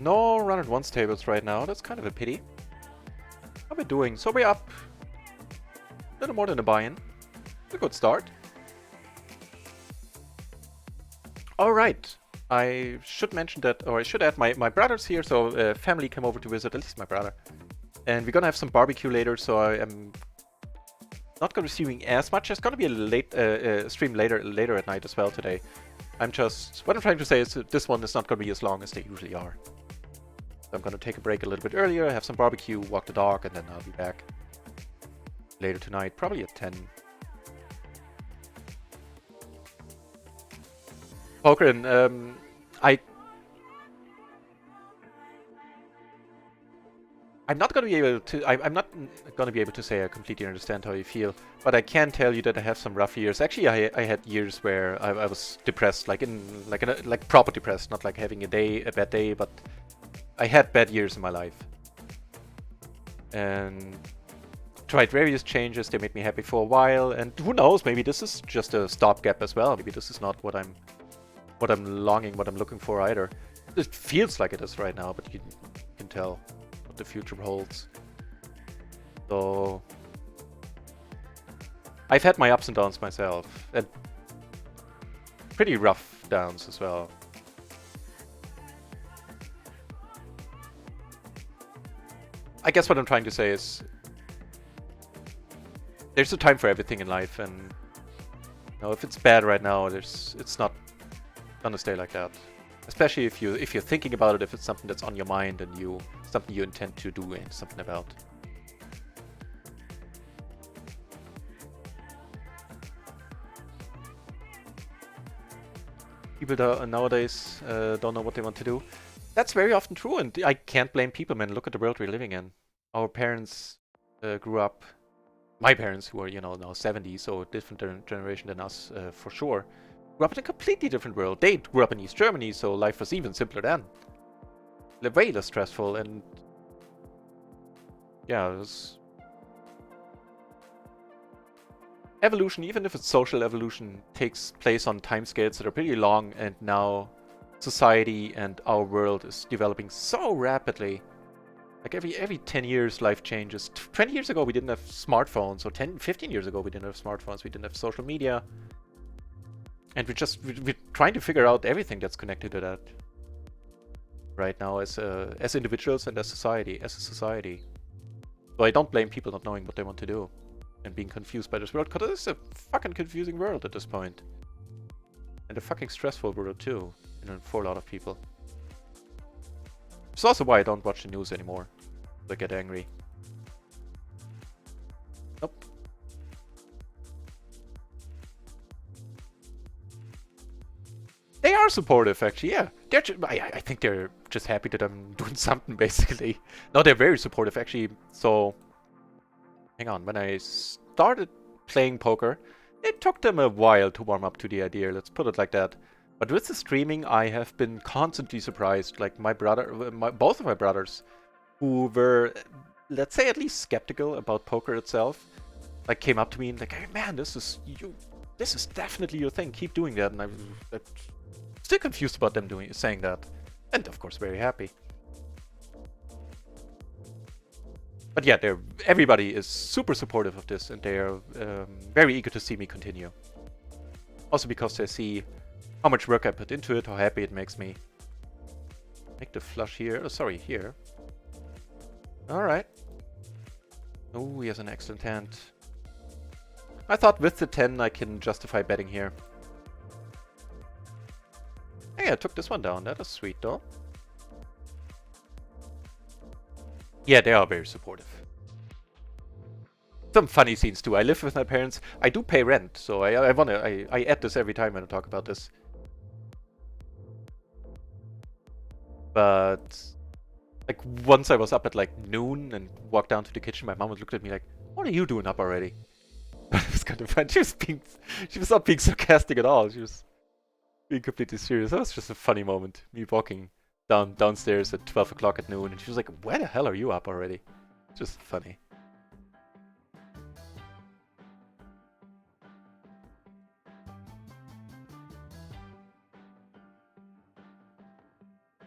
No Run It Once tables right now. That's kind of a pity. How are we doing? So we're up a little more than a buy-in. It's a good start. Alright. I should mention that, or I should add my brother's here, so family came over to visit, at least my brother. And we're gonna have some barbecue later, so I am not gonna be streaming as much. It's gonna be a late stream later at night as well today. What I'm trying to say is that this one is not gonna be as long as they usually are. So I'm gonna take a break a little bit earlier, have some barbecue, walk the dog, and then I'll be back later tonight, probably at 10. Pokrin, I'm not gonna be able to. I'm not gonna be able to say I completely understand how you feel, but I can tell you that I have some rough years. Actually, I had years where I was depressed, like proper depressed, not like having a bad day, but I had bad years in my life, and tried various changes. They made me happy for a while, and who knows? Maybe this is just a stopgap as well. Maybe this is not what I'm looking for either. It feels like it is right now, but you can tell what the future holds. So I've had my ups and downs myself, and pretty rough downs as well. I guess what I'm trying to say is there's a time for everything in life, and you know, if it's bad right now, it's not gonna stay like that. Especially if you're thinking about it, if it's something that's on your mind and something you intend to do something about. People nowadays don't know what they want to do. That's very often true, and I can't blame people, man. Look at the world we're living in. Our parents grew up, my parents, who are, you know, now 70, so a different generation than us for sure, grew up in a completely different world. They grew up in East Germany, so life was even simpler then. Way less stressful, and yeah, it was... Evolution, even if it's social evolution, takes place on timescales that are pretty long, and now society and our world is developing so rapidly. Like every 10 years life changes. 20 years ago we didn't have smartphones, or 15 years ago we didn't have smartphones, we didn't have social media. And we're trying to figure out everything that's connected to that right now as individuals and as a society. So I don't blame people not knowing what they want to do. and being confused by this world, because it's a fucking confusing world at this point. And a fucking stressful world too, for a lot of people. It's also why I don't watch the news anymore. I get angry. Nope. They are supportive, actually, yeah. They're I think they're just happy that I'm doing something, basically. No, they're very supportive, actually. So, hang on. When I started playing poker, it took them a while to warm up to the idea, let's put it like that. But with the streaming, I have been constantly surprised. Like, my brother, both of my brothers, who were, let's say, at least skeptical about poker itself, like, came up to me and like, hey, man, this is definitely your thing. Keep doing that. And I'm still confused about them saying that. And, of course, very happy. But yeah, everybody is super supportive of this, and they're very eager to see me continue. Also because they see how much work I put into it, how happy it makes me. Make the flush here. Oh, sorry, here. Alright. Oh, he has an excellent hand. I thought with the 10 I can justify betting here. Hey, I took this one down. That is sweet, though. Yeah, they are very supportive. Some funny scenes too. I live with my parents. I do pay rent, so I add this every time when I talk about this. But like once I was up at like noon and walked down to the kitchen, my mom looked at me like, "What are you doing up already?" It was kind of fun. She was not being sarcastic at all. She was being completely serious. That was just a funny moment. Me walking downstairs at 12 o'clock at noon, and she was like, "Where the hell are you up already?" Just funny.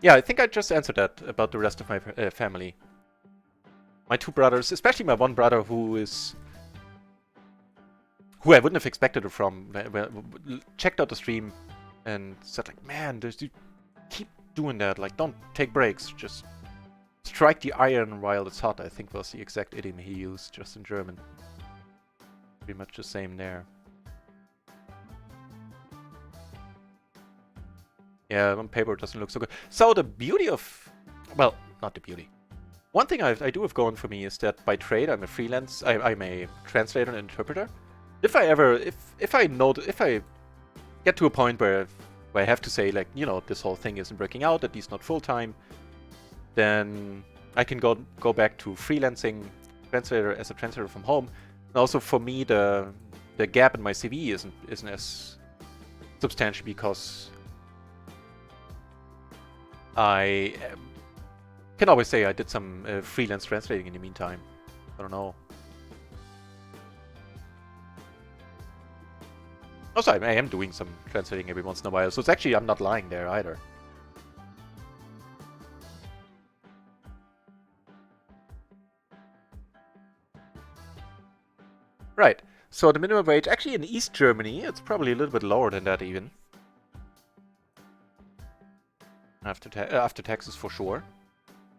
Yeah, I think I just answered that about the rest of my family. My two brothers, especially my one brother who I wouldn't have expected it from, checked out the stream and said like, man, you keep doing that, like don't take breaks, just strike the iron while it's hot, I think was the exact idiom he used, just in German. Pretty much the same there. Yeah, on paper it doesn't look so good. So the beauty of, well, not the beauty. One thing I do have going for me is that by trade I'm a freelance, I'm a translator and interpreter. If I get to a point where I have to say like, you know, this whole thing isn't working out, at least not full time, then I can go back to freelancing as a translator from home. And also for me the gap in my CV isn't as substantial because I can always say I did some freelance translating in the meantime. I don't know. Also, I am doing some translating every once in a while, so it's actually, I'm not lying there either. Right, so the minimum wage, actually in East Germany, it's probably a little bit lower than that even. After taxes for sure.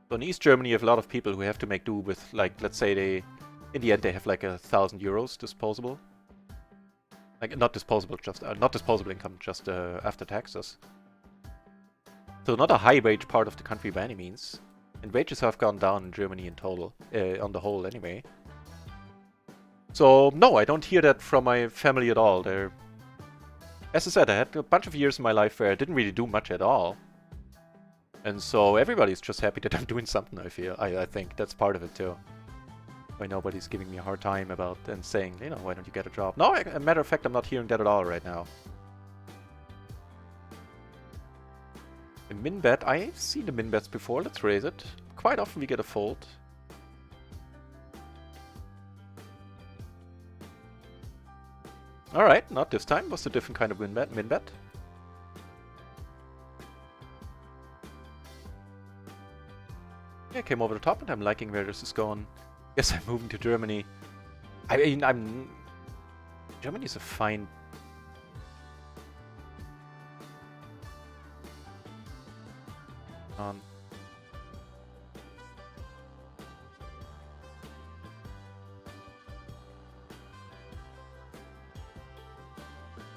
So in East Germany, you have a lot of people who have to make do with, like, let's say in the end they have like 1,000 euros disposable. Like, not disposable income, just after taxes. So not a high wage part of the country by any means. And wages have gone down in Germany in total, on the whole anyway. So no, I don't hear that from my family at all. As I said, I had a bunch of years in my life where I didn't really do much at all. And so everybody's just happy that I'm doing something, I feel. I think that's part of it too. Why nobody's giving me a hard time about and saying, you know, why don't you get a job? No, as a matter of fact, I'm not hearing that at all right now. The min bet, I've seen the min bets before, let's raise it. Quite often we get a fold. Alright, not this time. What's a different kind of min bet? Yeah, came over the top and I'm liking where this is going. Guess I'm moving to Germany. I mean, Germany's a fine...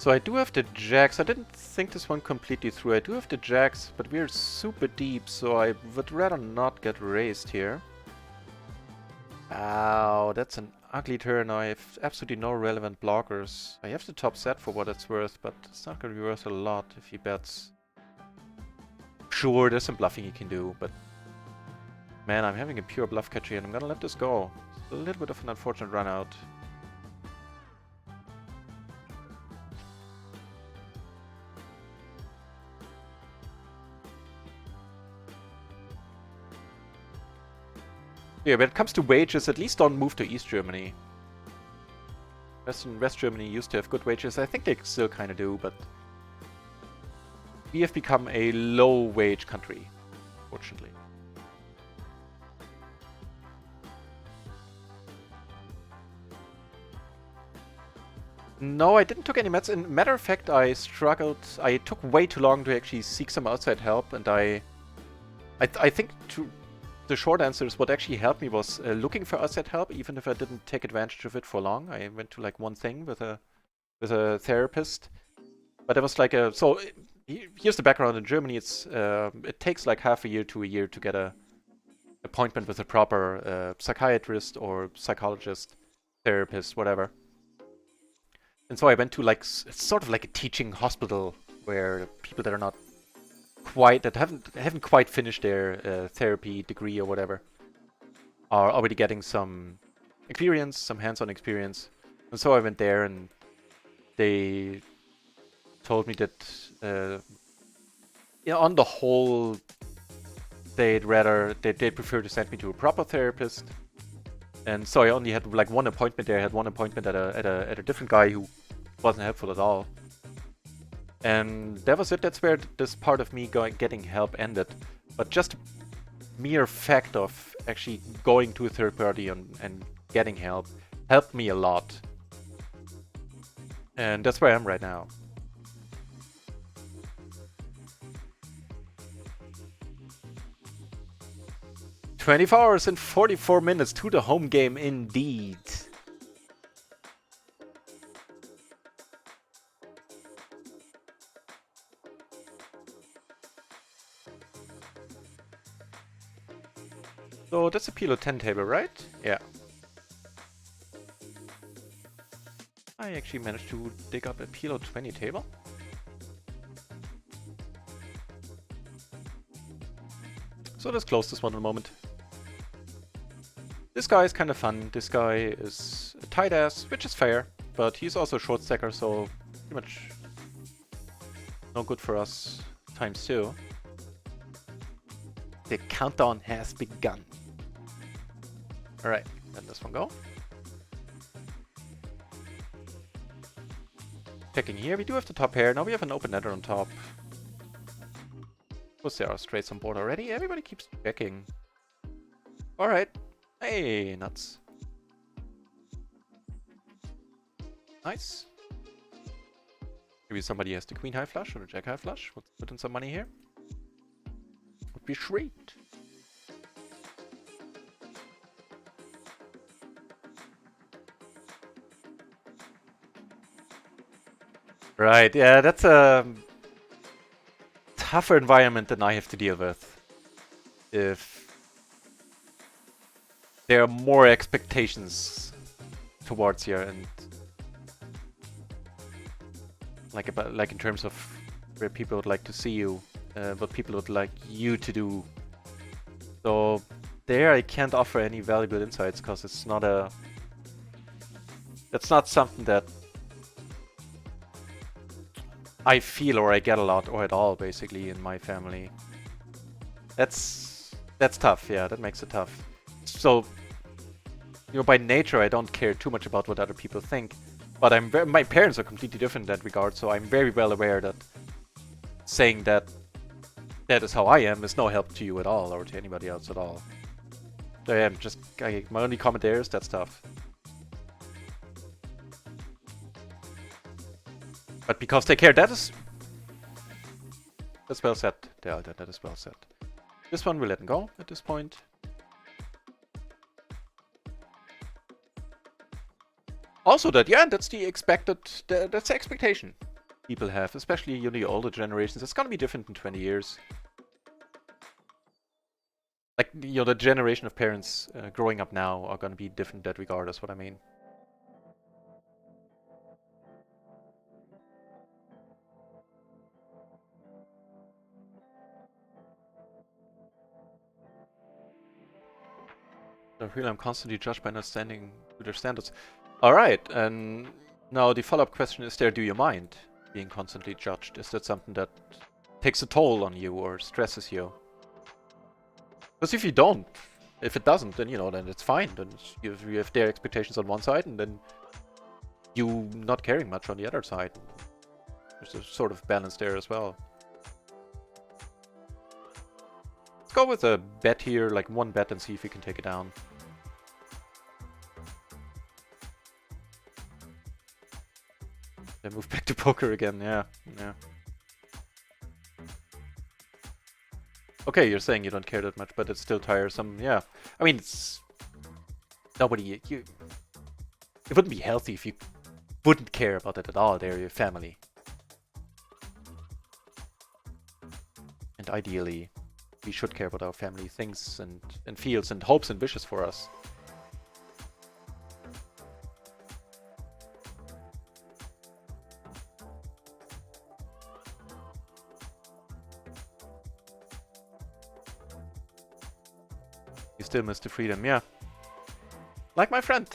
So I do have the jacks. I didn't think this one completely through. I do have the jacks, but we're super deep, so I would rather not get raised here. Ow, that's an ugly turn. I have absolutely no relevant blockers. I have the top set for what it's worth, but it's not going to be worth a lot if he bets. Sure, there's some bluffing he can do, but man, I'm having a pure bluff catch here, and I'm going to let this go. It's a little bit of an unfortunate run out. Yeah, when it comes to wages, at least don't move to East Germany. West Germany used to have good wages. I think they still kind of do, but we have become a low-wage country, fortunately. No, I didn't took any meds. In matter of fact, I struggled. I took way too long to actually seek some outside help, and I think the short answer is what actually helped me was looking for outside help, even if I didn't take advantage of it for long. I went to like one thing with a therapist, but it was like a here's the background in Germany. It's it takes like half a year to a year to get a appointment with a proper psychiatrist or psychologist, therapist, whatever. And so I went to like it's sort of like a teaching hospital where people that are not that haven't quite finished their therapy degree or whatever are already getting some experience, some hands-on experience. And so I went there, and they told me that on the whole they'd prefer to send me to a proper therapist. And so I only had like one appointment there. I had one appointment at a different guy who wasn't helpful at all. And that was it. That's where this part of me getting help ended. But just mere fact of actually going to a third party and getting help helped me a lot. And that's where I am right now. "24 hours and 44 minutes to the home game indeed." So that's a PLO 10 table, right? Yeah. I actually managed to dig up a PLO 20 table. So let's close this one in a moment. This guy is kind of fun. This guy is a tight ass, which is fair, but he's also a short stacker, so pretty much no good for us times 2. The countdown has begun. Alright, let this one go. Checking here, we do have the top pair. Now we have an open netter on top. Was there are straights on board already? Everybody keeps checking. Alright. Hey, nuts. Nice. Maybe somebody has the queen high flush or the jack high flush. Let's put in some money here. Would be sweet. Right, yeah, that's a tougher environment than I have to deal with. If there are more expectations towards you, and like in terms of where people would like to see you, what people would like you to do. So there I can't offer any valuable insights because it's not that's not something that I feel or I get a lot or at all, basically, in my family. That's tough, yeah, that makes it tough. So, by nature, I don't care too much about what other people think, but my parents are completely different in that regard, so I'm very well aware that saying that is how I am is no help to you at all, or to anybody else at all. So yeah, my only comment there is that's tough. But because they care, that's well said. Yeah, that is well said. This one we're letting go at this point. Also, that's the expected. That's the expectation. people have, especially, you know, the older generations. It's gonna be different in 20 years. Like, you know, the generation of parents growing up now are gonna be different in that regard, is what I mean. I feel I'm constantly judged by not standing to their standards. Alright, and now the follow-up question is there, do you mind being constantly judged? Is that something that takes a toll on you or stresses you? Because if you don't, if it doesn't, then, you know, then it's fine. Then you have their expectations on one side, and then you not caring much on the other side. There's a sort of balance there as well. Let's go with a bet here, like one bet, and see if we can take it down. Then move back to poker again, yeah. Okay, you're saying you don't care that much, but it's still tiresome, yeah. I mean, it's... Nobody... It wouldn't be healthy if you wouldn't care about it at all. They're your family. And ideally, we should care about our family thinks and feels and hopes and wishes for us. You still miss the freedom, yeah. Like my friend.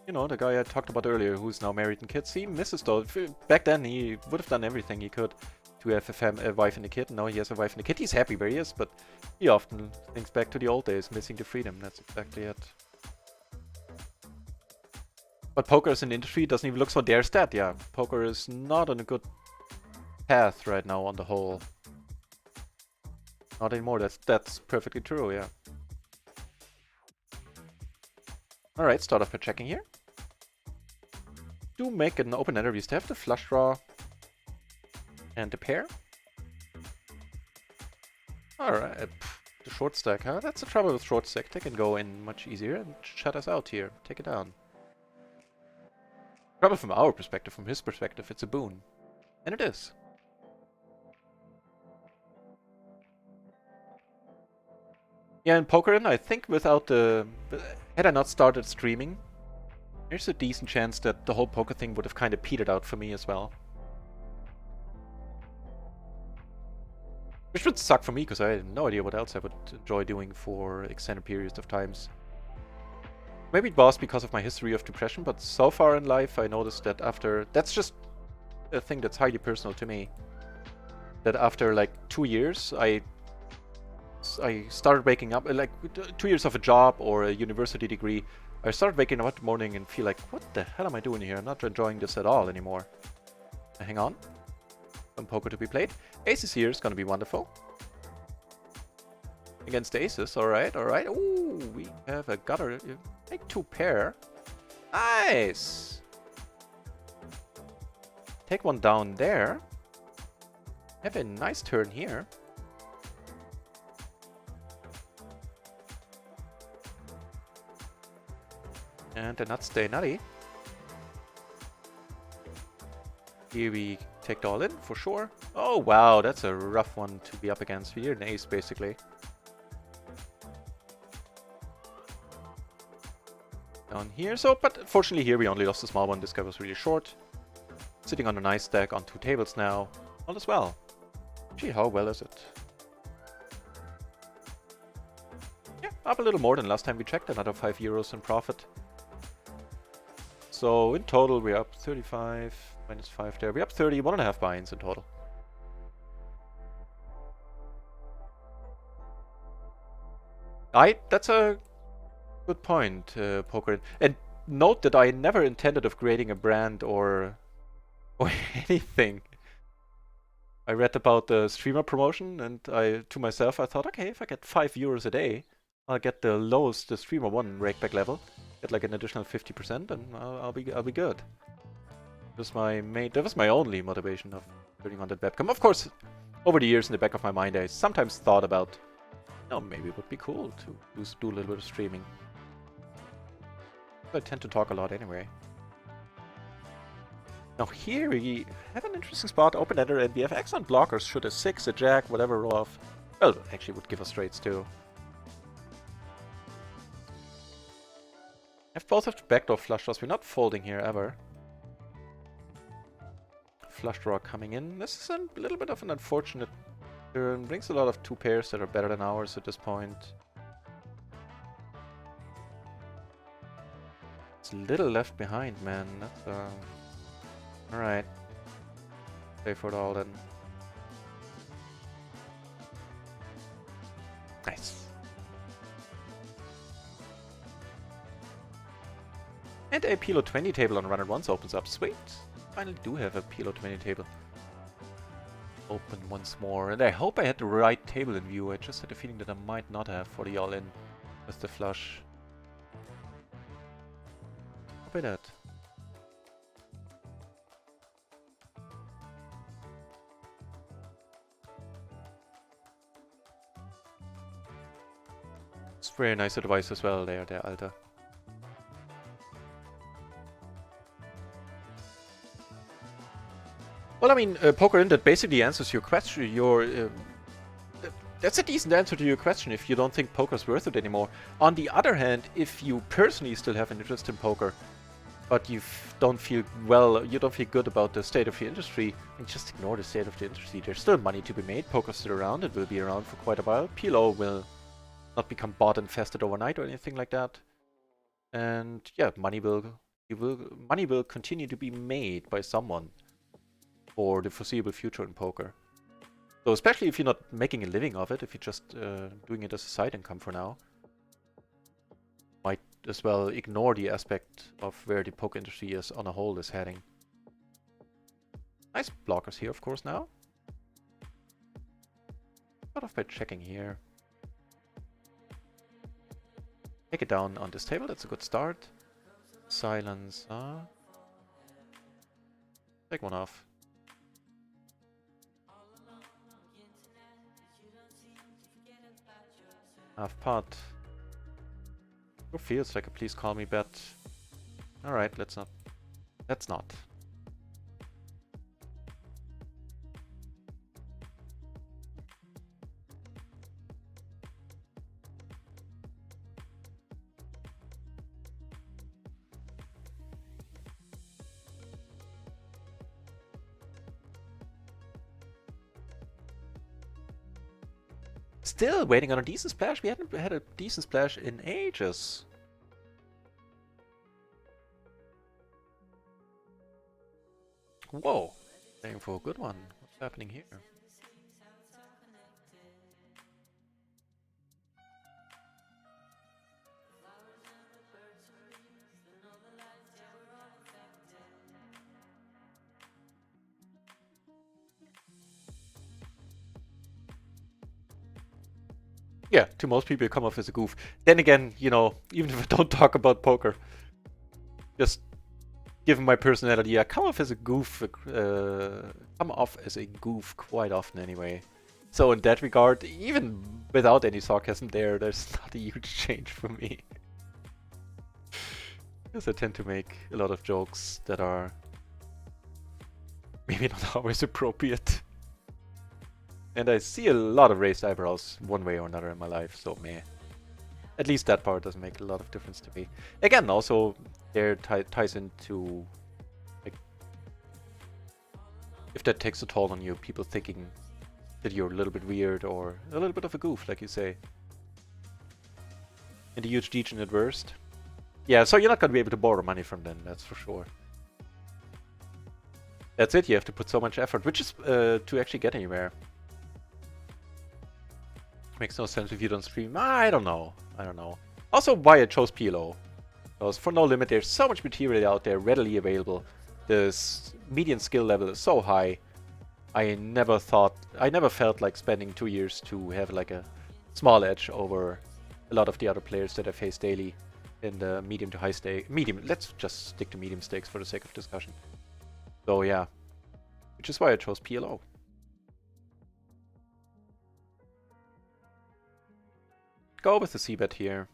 You know, the guy I talked about earlier who's now married and kids. He misses those. Back then, he would have done everything he could to have a wife and a kid. Now he has a wife and a kid. He's happy where he is, but he often thinks back to the old days, missing the freedom. That's exactly it. But poker as an industry doesn't even look so dare stat. Yeah, poker is not on a good path right now on the whole. Not anymore. That's perfectly true, yeah. Alright, start off by checking here. Do make an open-ender. We used to have the flush draw and the pair. Alright, the short stack, huh? That's the trouble with short stack. They can go in much easier and shut us out here. Take it down. Trouble from our perspective, from his perspective, it's a boon. And it is. Yeah, in poker, I think without the... Had I not started streaming, there's a decent chance that the whole poker thing would have kind of petered out for me as well. Which would suck for me, because I had no idea what else I would enjoy doing for extended periods of times. Maybe it was because of my history of depression, but so far in life I noticed that after... That's just a thing that's highly personal to me. That after like 2 years, I started waking up, like 2 years of a job or a university degree, I started waking up in the morning and feel like, what the hell am I doing here? I'm not enjoying this at all anymore. Hang on. Some poker to be played. Aces here is gonna be wonderful. Against the aces, alright, alright. Ooh, we have a gutter. Take 2 pair. Nice! Take one down there. Have a nice turn here. And the nuts stay nutty. Here we take the all in for sure. Oh wow, that's a rough one to be up against. We're an ace basically. Down here, so, but fortunately here we only lost a small one. This guy was really short. Sitting on a nice stack on 2 tables now. All is well. Gee, how well is it? Yeah, up a little more than last time we checked. Another 5 euros in profit. So in total we're up 35, minus 5 there. We're up 30, 1.5 buy-ins in total. That's a good point, Poker. And note that I never intended of creating a brand or anything. I read about the streamer promotion and to myself I thought, okay, if I get 5 euros a day, I'll get the lowest the streamer 1 rakeback level. Get like an additional 50% and I'll be good. That was my only motivation of turning on that webcam. Of course, over the years in the back of my mind I sometimes thought about, oh, maybe it would be cool to do a little bit of streaming. I tend to talk a lot anyway. Now here we have an interesting spot, open-ender, and we have excellent blockers. Should a 6, a jack, whatever roll off. Well, actually would give us straights too. Have both of the backdoor flush draws. We're not folding here ever. Flush draw coming in. This is a little bit of an unfortunate turn. Brings a lot of 2 pairs that are better than ours at this point. It's a little left behind, man. That's alright. Play for it all then. Nice. And a PLO 20 table on run at once opens up. Sweet. Finally do have a PLO 20 table. Open once more. And I hope I had the right table in view. I just had a feeling that I might not have for the all-in with the flush. How about that? It's very nice advice as well there, Alter. Well, I mean, poker in that basically answers your question. That's a decent answer to your question if you don't think poker's worth it anymore. On the other hand, if you personally still have an interest in poker, but you don't feel good about the state of the industry, then just ignore the state of the industry. There's still money to be made. Poker's still around. It will be around for quite a while. PLO will not become bought and infested overnight or anything like that. And yeah, money will continue to be made by someone for the foreseeable future in poker. So especially if you're not making a living of it, if you're just doing it as a side income for now, might as well ignore the aspect of where the poker industry is on a whole is heading. Nice blockers here, of course, now. Start off by checking here. Take it down on this table, that's a good start. Silence, take one off. Half pot. Who feels like a please call me bet? Alright, let's not. Let's not. Still waiting on a decent splash. We hadn't had a decent splash in ages. Whoa. Aiming for a good one. What's happening here? Yeah, to most people it come off as a goof. Then again, you know, even if I don't talk about poker, just given my personality, I come off as a goof. Come off as a goof quite often anyway. So in that regard, even without any sarcasm there's not a huge change for me. Because I tend to make a lot of jokes that are maybe not always appropriate. And I see a lot of raised eyebrows one way or another in my life, so meh. At least that part doesn't make a lot of difference to me. Again, also, there ties into, like, if that takes a toll on you, people thinking that you're a little bit weird or a little bit of a goof, like you say. And a huge degenerate worst. Yeah, so you're not going to be able to borrow money from them, that's for sure. That's it, you have to put so much effort, which is to actually get anywhere. Makes no sense if you don't stream. I don't know. Also, why I chose PLO. Because for no limit, there's so much material out there readily available. The median skill level is so high. I never felt like spending 2 years to have like a small edge over a lot of the other players that I face daily in the medium to high stake. Let's just stick to medium stakes for the sake of discussion. So yeah, which is why I chose PLO. Go with the c-bet here.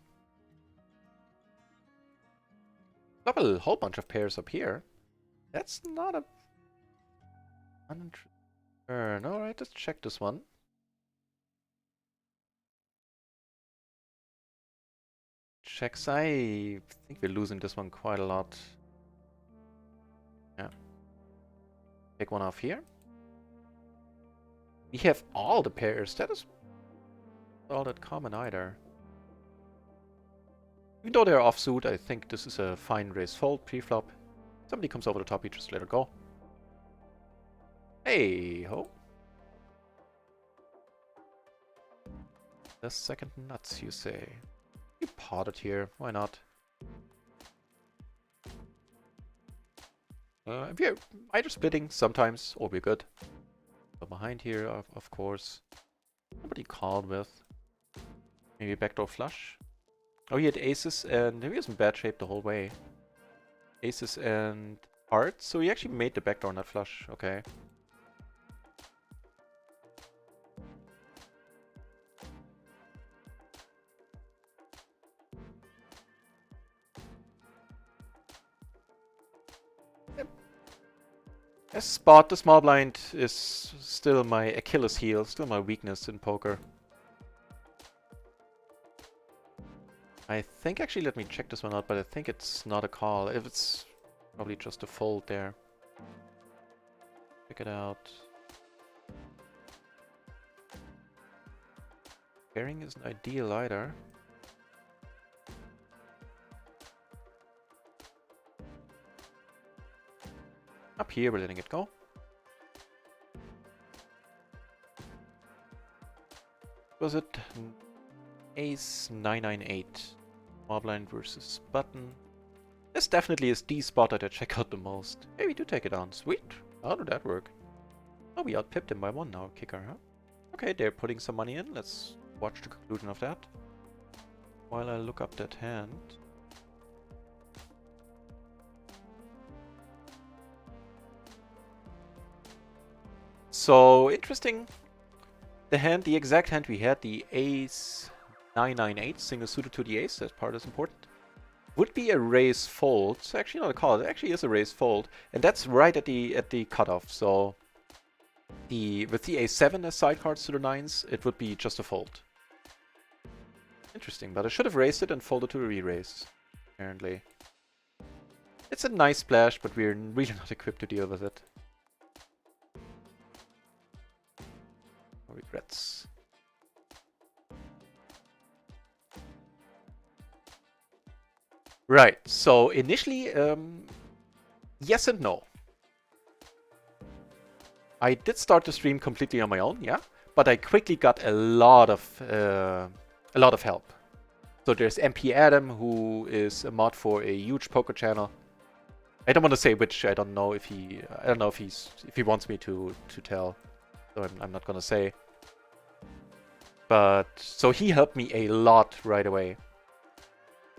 Double a whole bunch of pairs up here. That's not a Turn. Alright, let's check this one. Checks. I think we're losing this one quite a lot. Yeah. Take one off here. We have all the pairs. That is not all that common either. Even though they're offsuit, I think this is a fine raise fold pre-flop. Somebody comes over the top, you just let it go. Hey ho. The second nuts, you say. You pot it here, why not? If you're either splitting sometimes, or we're good. So behind here, of course. Nobody called with. Maybe backdoor flush. Oh, he had aces and he was in bad shape the whole way. Aces and hearts, so he actually made the backdoor nut flush. Okay. As spot, the small blind is still my Achilles heel, still my weakness in poker. I think actually, let me check this one out, but I think it's not a call. If it's probably just a fold there. Check it out. Pairing isn't ideal either. Up here, we're letting it go. Was it ace 998? Small blind versus button. This definitely is the spot that I check out the most. Hey, we do take it on. Sweet. How did that work? Oh, we outpipped him by one now. Kicker, huh? Okay, they're putting some money in. Let's watch the conclusion of that. While I look up that hand. So, interesting. The hand, the exact hand we had, the ace 998, single suited to the ace, that part is important, would be a raise fold. It's actually not a call, it actually is a raise fold. And that's right at the cutoff. So with the a7 as sidecards to the nines, it would be just a fold. Interesting, but I should have raised it and folded to a re-raise, apparently. It's a nice splash, but we're really not equipped to deal with it. No regrets. Right, so initially, yes and no. I did start the stream completely on my own, yeah, but I quickly got a lot of help. So there's MP Adam, who is a mod for a huge poker channel. I don't want to say which. I don't know if he wants me to tell. So I'm not gonna say. But so he helped me a lot right away.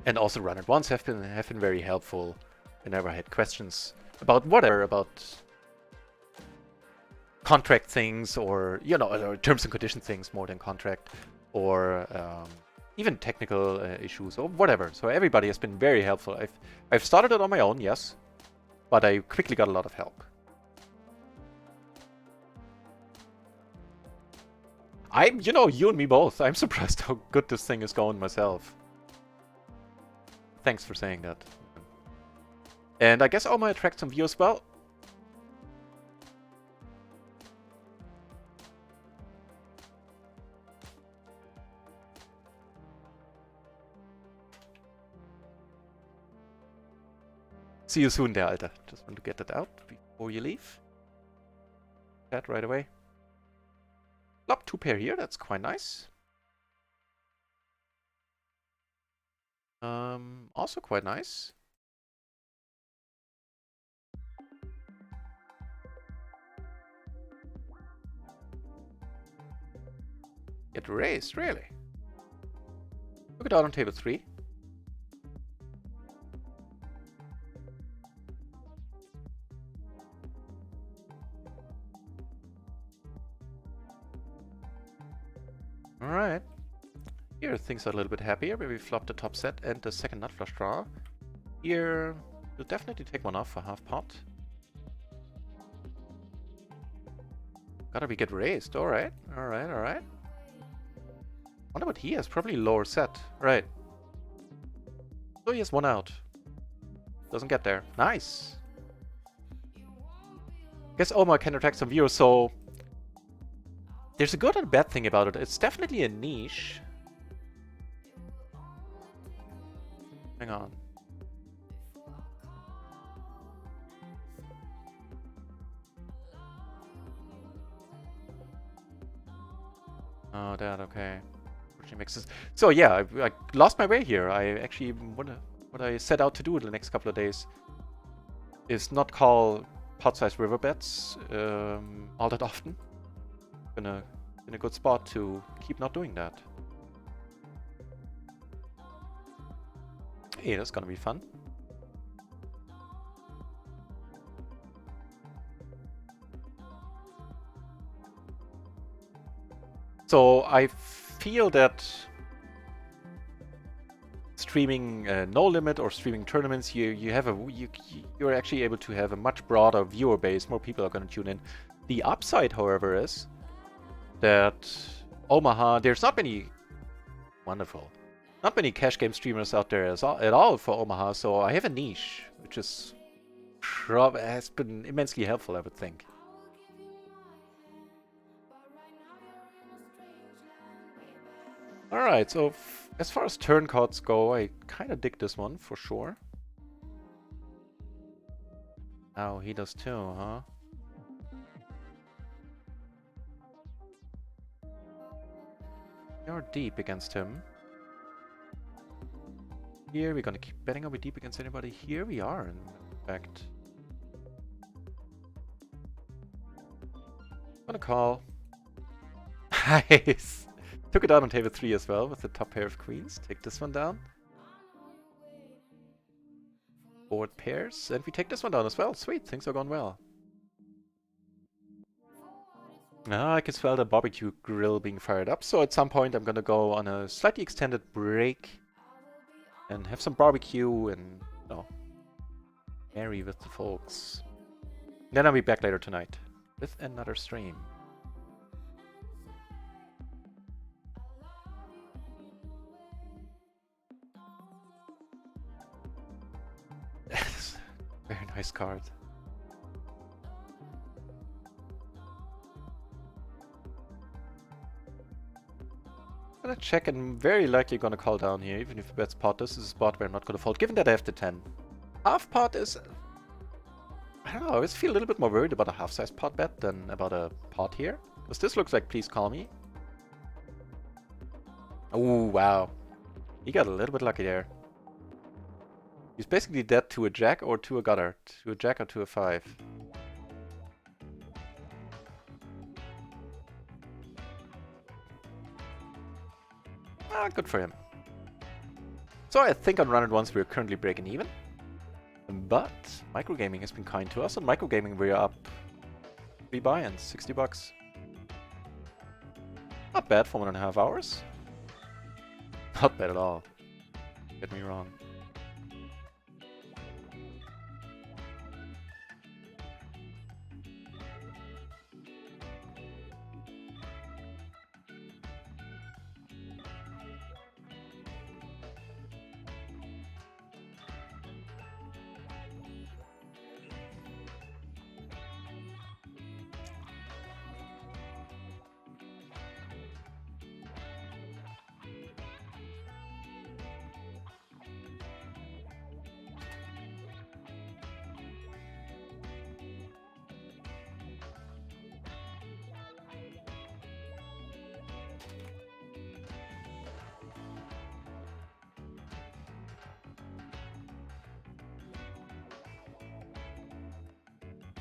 And also Run It Once have been very helpful whenever I had questions about whatever, about contract things, or or terms and condition things more than contract, or even technical issues or whatever. So everybody has been very helpful. I've started it on my own, yes, but I quickly got a lot of help. You and me both. I'm surprised how good this thing is going myself. Thanks for saying that. And I guess I might attract some viewers. Well, see you soon there, Alter. Just want to get that out before you leave. That right away. Flop 2 pair here, that's quite nice. Also quite nice. Get raised, really? Look it out on table 3. Alright. Here things are a little bit happier, where we flop the top set and the second nut flush draw. Here, we'll definitely take one off for half pot. Gotta be get raised. Alright, alright, alright. Wonder what he has. Probably lower set. Right. So he has one out. Doesn't get there. Nice. Guess Omar can attract some viewers, so there's a good and a bad thing about it. It's definitely a niche. Hang on. Oh, that, okay. Mixes. So yeah, I lost my way here. I actually what I set out to do in the next couple of days is not call pot-sized riverbeds all that often. In a good spot to keep not doing that. Hey, that's gonna be fun. So I feel that streaming No Limit or streaming tournaments, you're actually able to have a much broader viewer base. More people are going to tune in. The upside, however, is that Omaha, there's not many cash game streamers out there at all for Omaha. So I have a niche, which has been immensely helpful, I would think. Alright, so as far as turn cards go, I kind of dig this one, for sure. Oh, he does too, huh? You're deep against him. Here, we're gonna keep betting. Are we deep against anybody? Here we are, in fact. Gonna call. Nice! Took it down on table 3 as well with the top pair of queens. Take this one down. Board pairs. And we take this one down as well. Sweet, things are going well. I can smell the barbecue grill being fired up. So at some point I'm gonna go on a slightly extended break. And have some barbecue and, you know, marry with the folks. Then I'll be back later tonight with another stream. Very nice card. I'm gonna check and very likely gonna call down here, even if bets pot. This is a spot where I'm not gonna fold, given that I have the 10. Half pot is... I don't know, I always feel a little bit more worried about a half-size pot bet than about a pot here. Because this looks like please call me. Oh, wow. He got a little bit lucky there. He's basically dead to a jack or to a gutter. To a jack or to a 5. Ah, good for him. So I think on run it once we're currently breaking even. But microgaming has been kind to us. On microgaming we're up 3 buy-ins, 60 bucks. Not bad for 1.5 hours. Not bad at all. Get me wrong.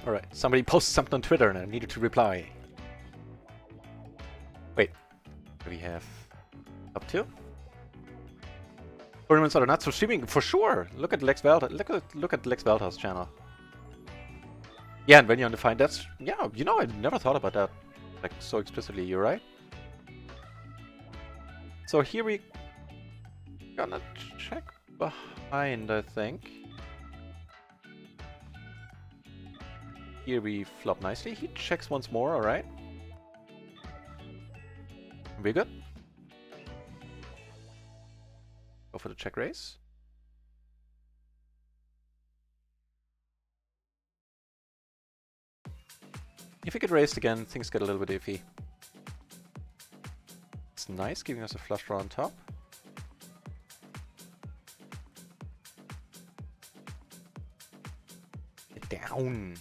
Alright, somebody posted something on Twitter and I needed to reply. Wait, what do we have? Up to? Tournaments are not so streaming for sure. Look at Lex Velta. Look at Lex Velta's channel. Yeah, and when you're undefined, that's yeah. You know, I never thought about that like so explicitly. You're right. So here we gonna check behind, I think. Here we flop nicely. He checks once more. All right. be good. Go for the check raise. If we get raised again, things get a little bit iffy. It's nice, giving us a flush draw on top. Get down.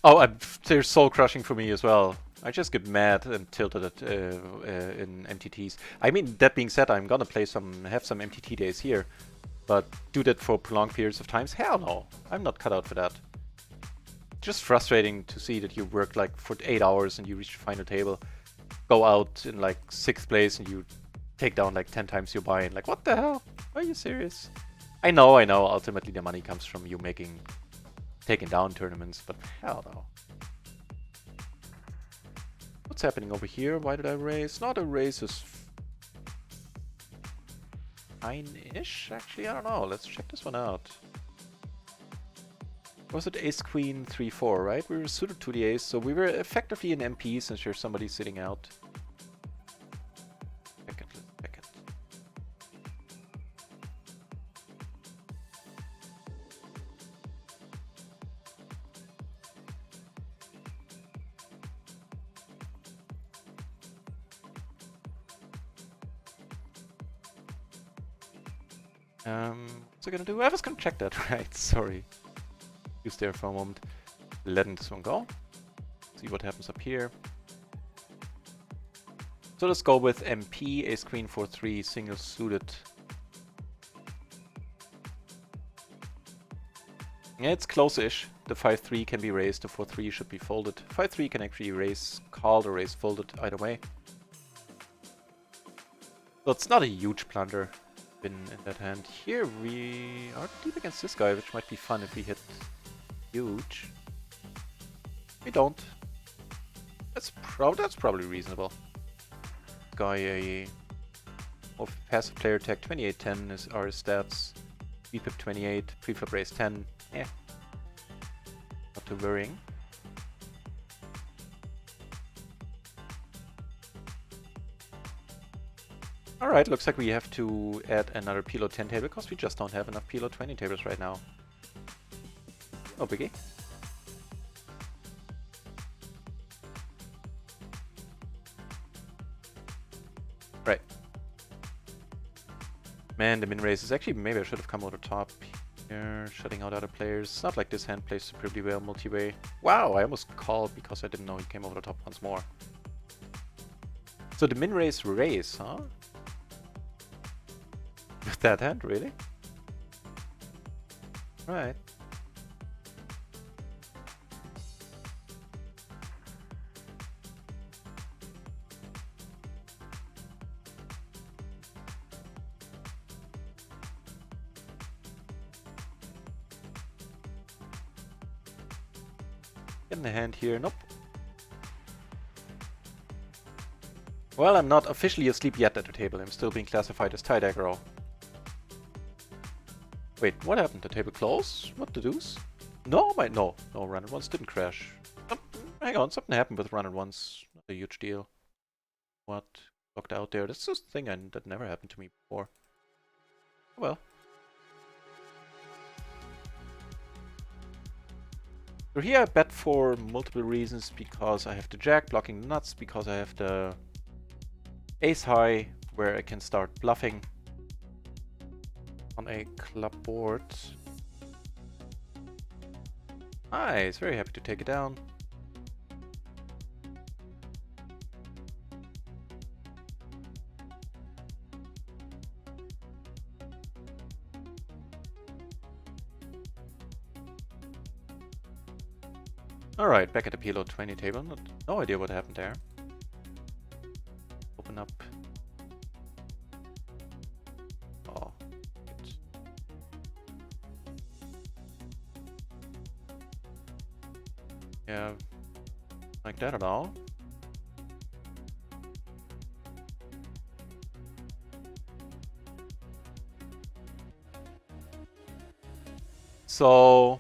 Oh, they're soul crushing for me as well. I just get mad and tilted it in MTTs. I mean, that being said, I'm gonna have some MTT days here, but do that for prolonged periods of times? Hell no, I'm not cut out for that. Just frustrating to see that you work like for 8 hours and you reach the final table, go out in like 6th place and you take down like 10 times your buy-in. Like, what the hell? Are you serious? I know. Ultimately, the money comes from you taking down tournaments, but hell no. What's happening over here? Why did I raise? Not a raise is fine-ish, actually. I don't know. Let's check this one out. Was it ace queen 3-4, right? We were suited to the ace, so we were effectively an MP since there's somebody sitting out. Let's check it. What's it gonna do? I was gonna check that, right? Sorry. Use there for a moment. Letting this one go. See what happens up here. So let's go with MP, ace queen 4-3, single suited. Yeah, it's close-ish. The 5-3 can be raised, the 4-3 should be folded. 5-3 can actually raise called or raise folded, either way. So it's not a huge blunder in that hand. Here we are deep against this guy, which might be fun if we hit huge. We don't. That's probably reasonable. Guy a passive player tech 28-10 is our stats. VPIP 28, preflop raise 10. Yeah. Not too worrying. Alright, looks like we have to add another PLO 10 table because we just don't have enough PLO 20 tables right now. No biggie. Right. Man, the min raise is actually, maybe I should have come over top here, shutting out other players. It's not like this hand plays superbly well multi-way. Wow, I almost called because I didn't know he came over the top once more. So the min raise, huh? With that hand, really? Right. Get in the hand here, nope. Well, I'm not officially asleep yet at the table. I'm still being classified as tight aggro. Wait, what happened? The table closed? What the deuce? No, no, run and ones didn't crash. Hang on, something happened with run and ones. Not a huge deal. What? Locked out there. This is a thing that never happened to me before. Well. So here I bet for multiple reasons, because I have the jack blocking the nuts, because I have the ace high where I can start bluffing on a club board. Nice, very happy to take it down. Alright, back at the PLO 20 table. No idea what happened there. Open up. Oh. Good. Yeah, like that at all. So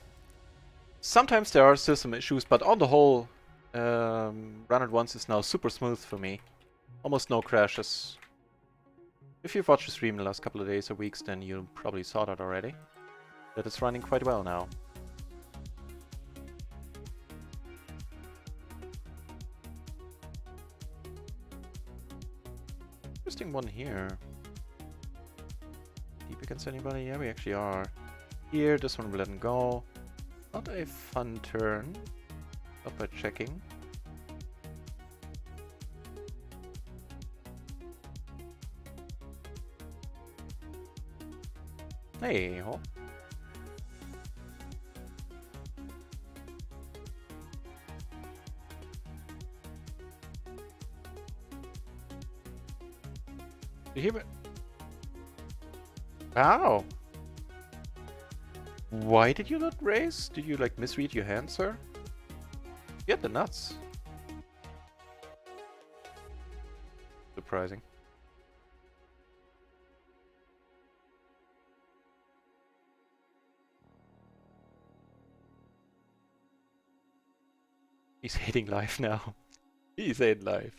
sometimes there are still some issues, but on the whole, run it once is now super smooth for me. Almost no crashes. If you've watched the stream the last couple of days or weeks, then you probably saw that already. That it's running quite well now. Interesting one here. Deep against anybody? Yeah, we actually are. Here, this one we're letting go. Not a fun turn. Stop by checking. Hey, ho. You hear me? Wow. Why did you not raise? Did you like misread your hand, sir? Get the nuts. Surprising. He's hating life now. He's hating life.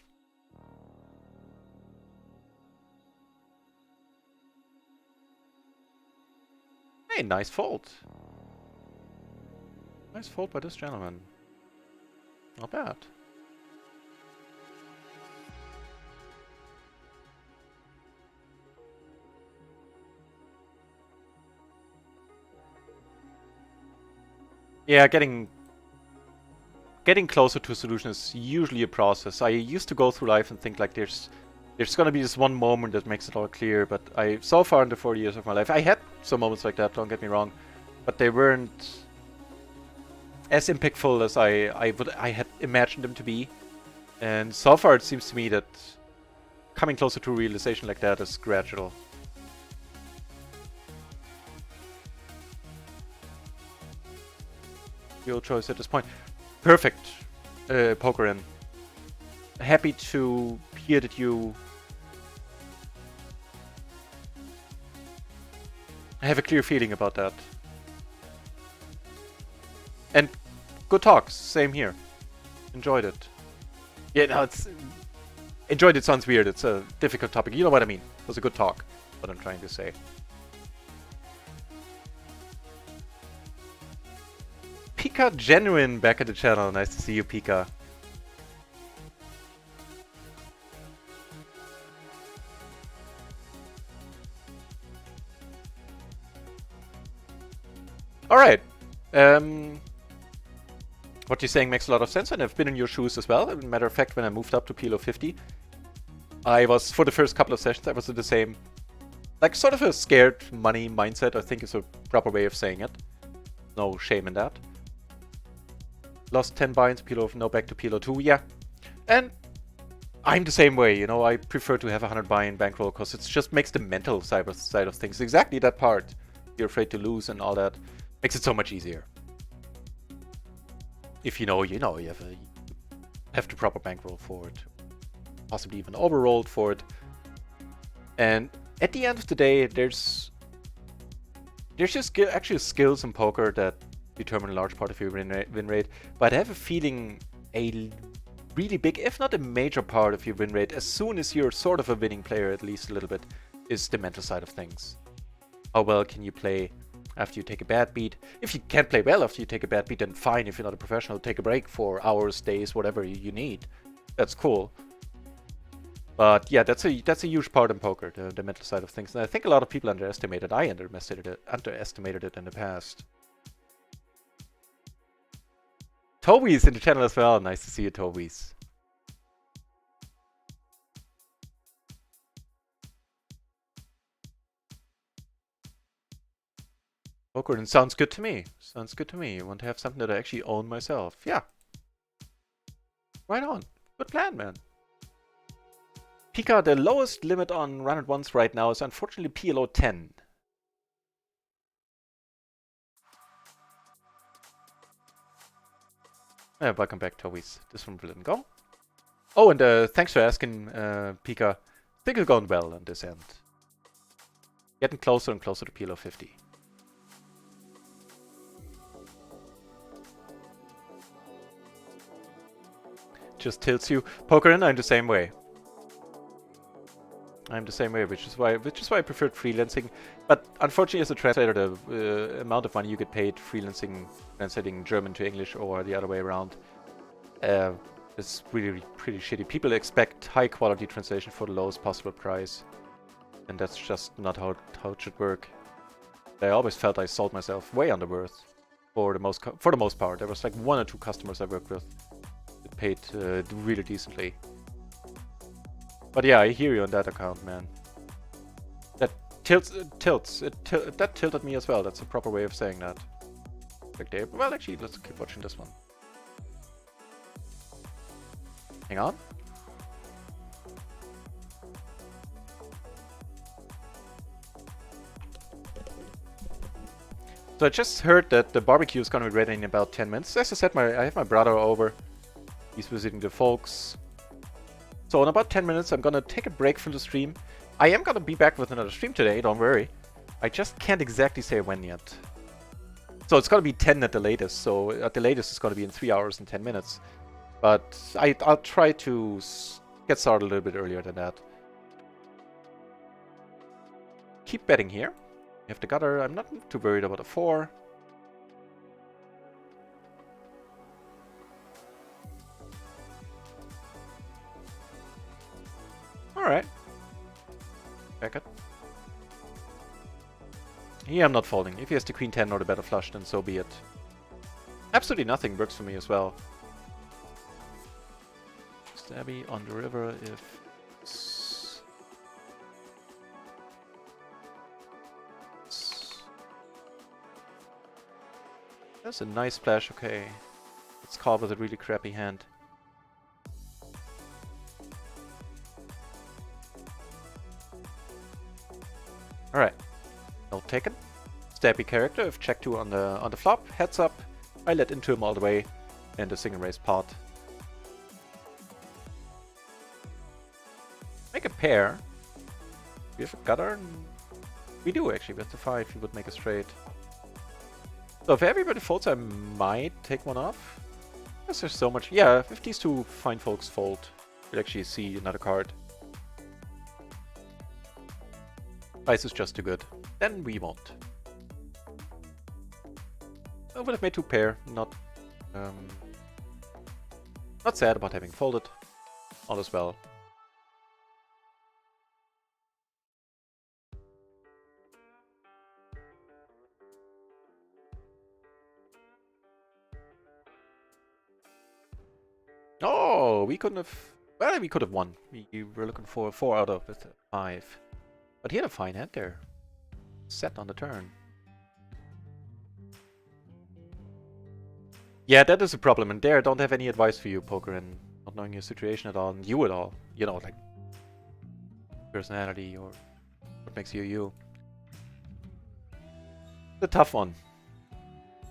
Hey, nice fold. Nice fold by this gentleman. Not bad. Yeah, getting closer to a solution is usually a process. I used to go through life and think like there's gonna be this one moment that makes it all clear, but so far in the 40 years of my life, I had some moments like that, don't get me wrong, but they weren't as impactful as I had imagined them to be. And so far it seems to me that coming closer to a realization like that is gradual. Your choice at this point. Perfect, poker in. Happy to hear that you have a clear feeling about that. And good talks, same here. Enjoyed it. Yeah, no, it's... Enjoyed it sounds weird, it's a difficult topic. You know what I mean. It was a good talk, what I'm trying to say. Pika Genuine back at the channel. Nice to see you, Pika. Alright. What you're saying makes a lot of sense, and I've been in your shoes as well. As a matter of fact, when I moved up to PLO 50, I was, for the first couple of sessions, I was in the same, like, sort of a scared money mindset, I think is a proper way of saying it. No shame in that. Lost 10 buy-ins, PLO, no back to PLO 2, yeah. And I'm the same way, you know, I prefer to have a 100 buy-in bankroll, because it just makes the mental side of things, exactly that part. You're afraid to lose and all that. Makes it so much easier. If you know, you have the proper bankroll for it. Possibly even overrolled for it. And at the end of the day, there's just actually skills in poker that determine a large part of your win rate. But I have a feeling a really big, if not a major part of your win rate, as soon as you're sort of a winning player, at least a little bit, is the mental side of things. How well can you play after you take a bad beat? If you can't play well after you take a bad beat, then fine. If you're not a professional, take a break for hours, days, whatever you need. That's cool. But yeah, that's a huge part in poker, the mental side of things. And I think a lot of people underestimate it. I underestimated it in the past. Toby's in the channel as well. Nice to see you, Toby's. Poker, and sounds good to me. Sounds good to me. I want to have something that I actually own myself. Yeah. Right on. Good plan, man. Pika, the lowest limit on run at once right now is unfortunately PLO 10. Welcome back, Tobies. This one didn't go. Oh, and thanks for asking, Pika. Things are going well on this end. Getting closer and closer to PLO 50. just tilts you. Pokerin, I'm the same way. I'm the same way, which is why I preferred freelancing. But unfortunately, as a translator, the amount of money you get paid freelancing, translating German to English or the other way around, is really pretty shitty. People expect high quality translation for the lowest possible price, and that's just not how it should work. I always felt I sold myself way under worth for the most part. There was like 1 or 2 customers I worked with that paid really decently. But yeah, I hear you on that account, man. That tilts. That tilted me as well. That's a proper way of saying that. Like they, well, actually, let's keep watching this one. Hang on. So I just heard that the barbecue is gonna be ready in about 10 minutes. As I said, I have my brother over. He's visiting the folks. So in about 10 minutes, I'm gonna take a break from the stream. I am gonna be back with another stream today, don't worry. I just can't exactly say when yet. So it's gonna be 10 at the latest. So at the latest, it's gonna be in 3 hours and 10 minutes. But I'll try to get started a little bit earlier than that. Keep betting here. You have the gutter. I'm not too worried about a 4. Alright. Back it. Here I'm not folding. If he has the queen 10 or the better flush, then so be it. Absolutely nothing works for me as well. Stabby on the river if... That's a nice splash, okay. Let's call with a really crappy hand. Alright. No taken. Stabby character, if check 2 on the flop, heads up. I let into him all the way, and a single raise pot. Make a pair. We have a gutter. We do actually, with the 5 he would make a straight. So if everybody folds, I might take one off. Because there's so much. Yeah, if these 2 fine folks fold, we'll actually see another card. Ice is just too good. Then we won't. I would have made 2 pair. Not sad about having folded. All is well. Oh, we couldn't have... Well, we could have won. We were looking for a 4 out of with 5. But he had a fine hand there. Set on the turn. Yeah, that is a problem. And there, I don't have any advice for you, Pokerin. Not knowing your situation at all, and you at all. You know, like... personality, or... what makes you you. The tough one.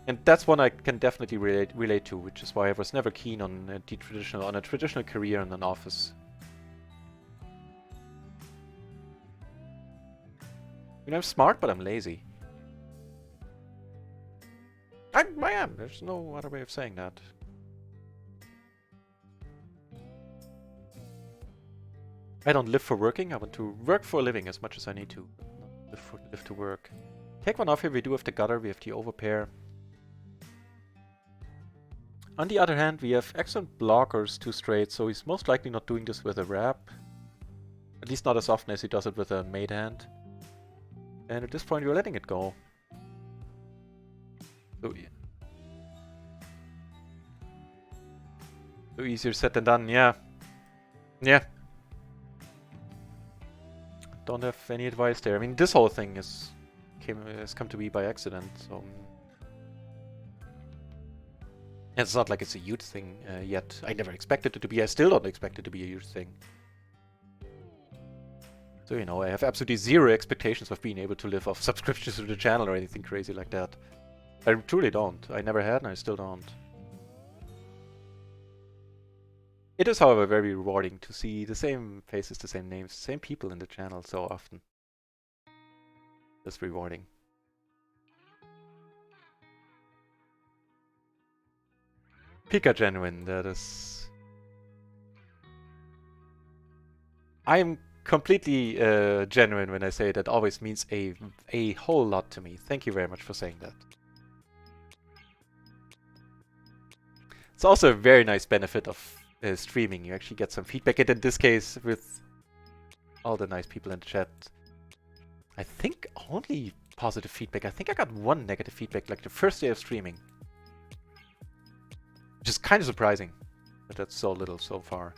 And that's one I can definitely relate to, which is why I was never keen on a traditional career in an office. I mean, I'm smart, but I'm lazy. I am. There's no other way of saying that. I don't live for working. I want to work for a living as much as I need to. Not live to work. Take one off here. We do have the gutter. We have the overpair. On the other hand, we have excellent blockers, 2 straight, so he's most likely not doing this with a wrap. At least not as often as he does it with a made hand. And at this point, you're letting it go. So easier said than done, yeah. Yeah. Don't have any advice there. I mean, this whole thing has come to be by accident, so... It's not like it's a huge thing yet. I never expected it to be. I still don't expect it to be a huge thing. So, you know, I have absolutely 0 expectations of being able to live off subscriptions to the channel or anything crazy like that. I truly don't. I never had and I still don't. It is, however, very rewarding to see the same faces, the same names, the same people in the channel so often. That's rewarding. Pika Genuine, that is... I'm completely genuine when I say that always means a whole lot to me. Thank you very much for saying that. It's also a very nice benefit of streaming. You actually get some feedback, and in this case, with all the nice people in the chat, I think only positive feedback. I think I got one negative feedback like the first day of streaming. Which is kind of surprising that that's so little so far.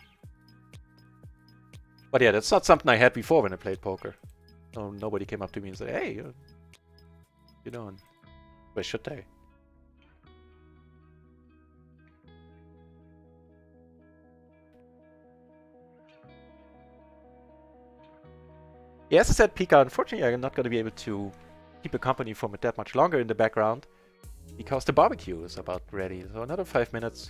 But yeah, that's not something I had before when I played poker. So nobody came up to me and said, hey, you know, why should they? Yeah, as I said, Pika, unfortunately, I'm not going to be able to keep a company from it that much longer in the background because the barbecue is about ready. So another 5 minutes.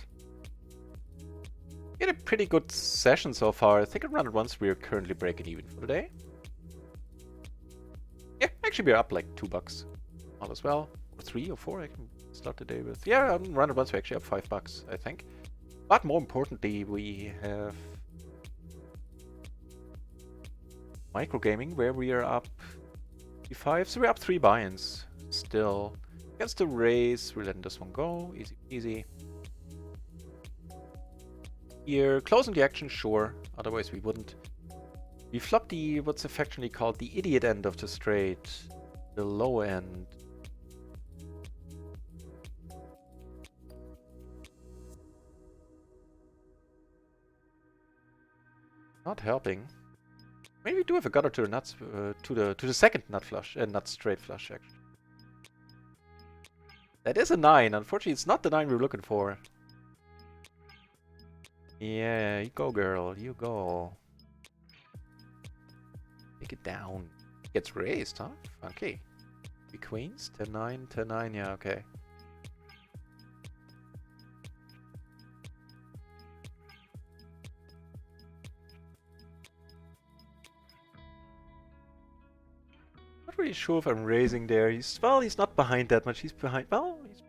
We had a pretty good session so far. I think around it once we're currently breaking even for the day. Yeah, actually we're up like $2 all as well. Or 3 or 4 I can start the day with. Yeah, around it once we're actually up $5, I think. But more importantly, we have microgaming where we are up 5, so we're up 3 buy-ins still. Against the raise, we're letting this one go. Easy peasy. Here, closing the action, sure. Otherwise we wouldn't. We flopped the, what's affectionately called the idiot end of the straight. The low end. Not helping. Maybe we do have a gutter to the nuts, to the second nut flush, nut straight flush actually. That is a 9. Unfortunately, it's not the 9 we were looking for. Yeah, you go, girl. You go. Take it down. Gets raised, huh? Okay. 3 queens. 10-9. 10-9. Yeah, okay. Not really sure if I'm raising there. He's not behind that much. He's behind. Well, he's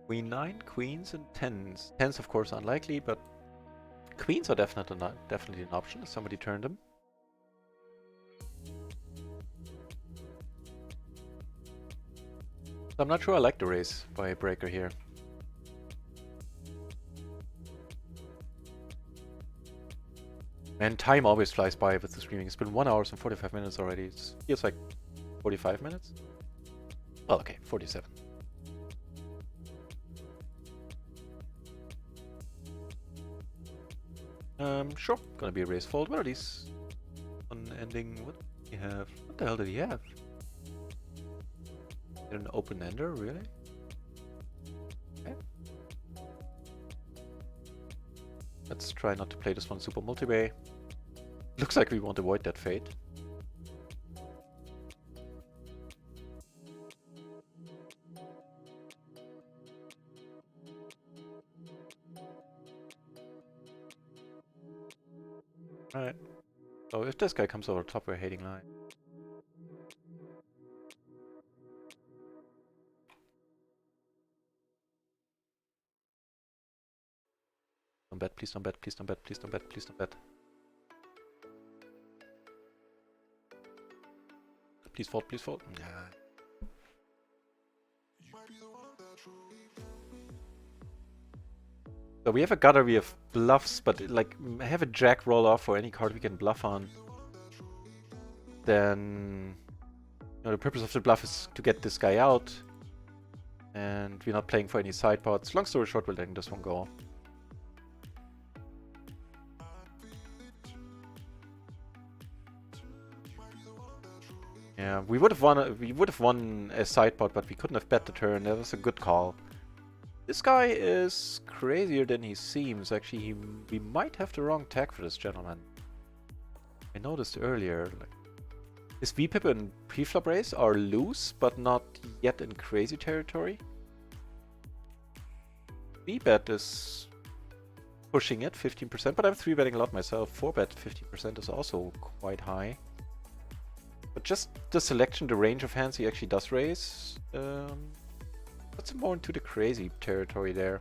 Queen 9, queens, and 10s. 10s, of course, unlikely, but queens are definitely an option if somebody turned them. So I'm not sure I like the raise by a breaker here. And time always flies by with the streaming. It's been 1 hour and 45 minutes already. It feels like 45 minutes. Well, okay, 47. Sure. Gonna be a raise fold. What are these? Unending. What do you have? What the hell did he have? An open ender, really? Okay. Let's try not to play this one super multi-way. Looks like we want to avoid that fate. Alright. So if this guy comes over top, we're hating line. Don't bet, please don't bet, please don't bet, please don't bet, please don't bet. Please fold, please fold. Nah. So we have a gutter, we have bluffs, but like have a jack roll off or any card we can bluff on. Then the purpose of the bluff is to get this guy out. And we're not playing for any side pots. Long story short, we're letting this one go. Yeah, we would have won a side pot, but we couldn't have bet the turn. That was a good call. This guy is crazier than he seems. Actually, we might have the wrong tag for this gentleman. I noticed earlier. Like, his VPIP and preflop raise are loose, but not yet in crazy territory. VBet is pushing it 15%, but I'm 3-betting a lot myself. 4-bet 15% is also quite high. But just the selection, the range of hands he actually does raise, puts him more into the crazy territory there.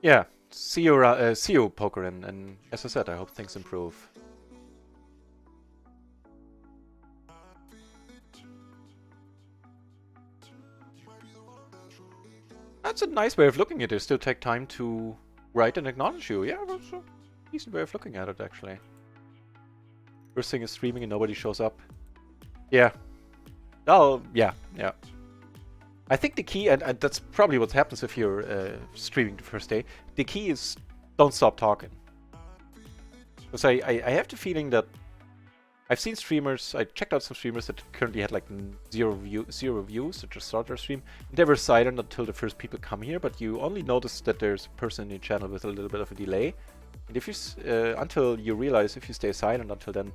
Yeah, see you, poker, and as I said, I hope things improve. That's a nice way of looking at it. Still take time to write and acknowledge you. Yeah, that's a decent way of looking at it, actually. First thing is streaming and nobody shows up. Yeah. Oh, yeah, yeah. I think the key, and that's probably what happens if you're streaming the first day, the key is don't stop talking. Because I have the feeling that I've seen streamers, I checked out some streamers that currently had like zero views that just started their stream. They were silent until the first people come here, but you only notice that there's a person in your channel with a little bit of a delay. And if you, until you realize if you stay silent until then,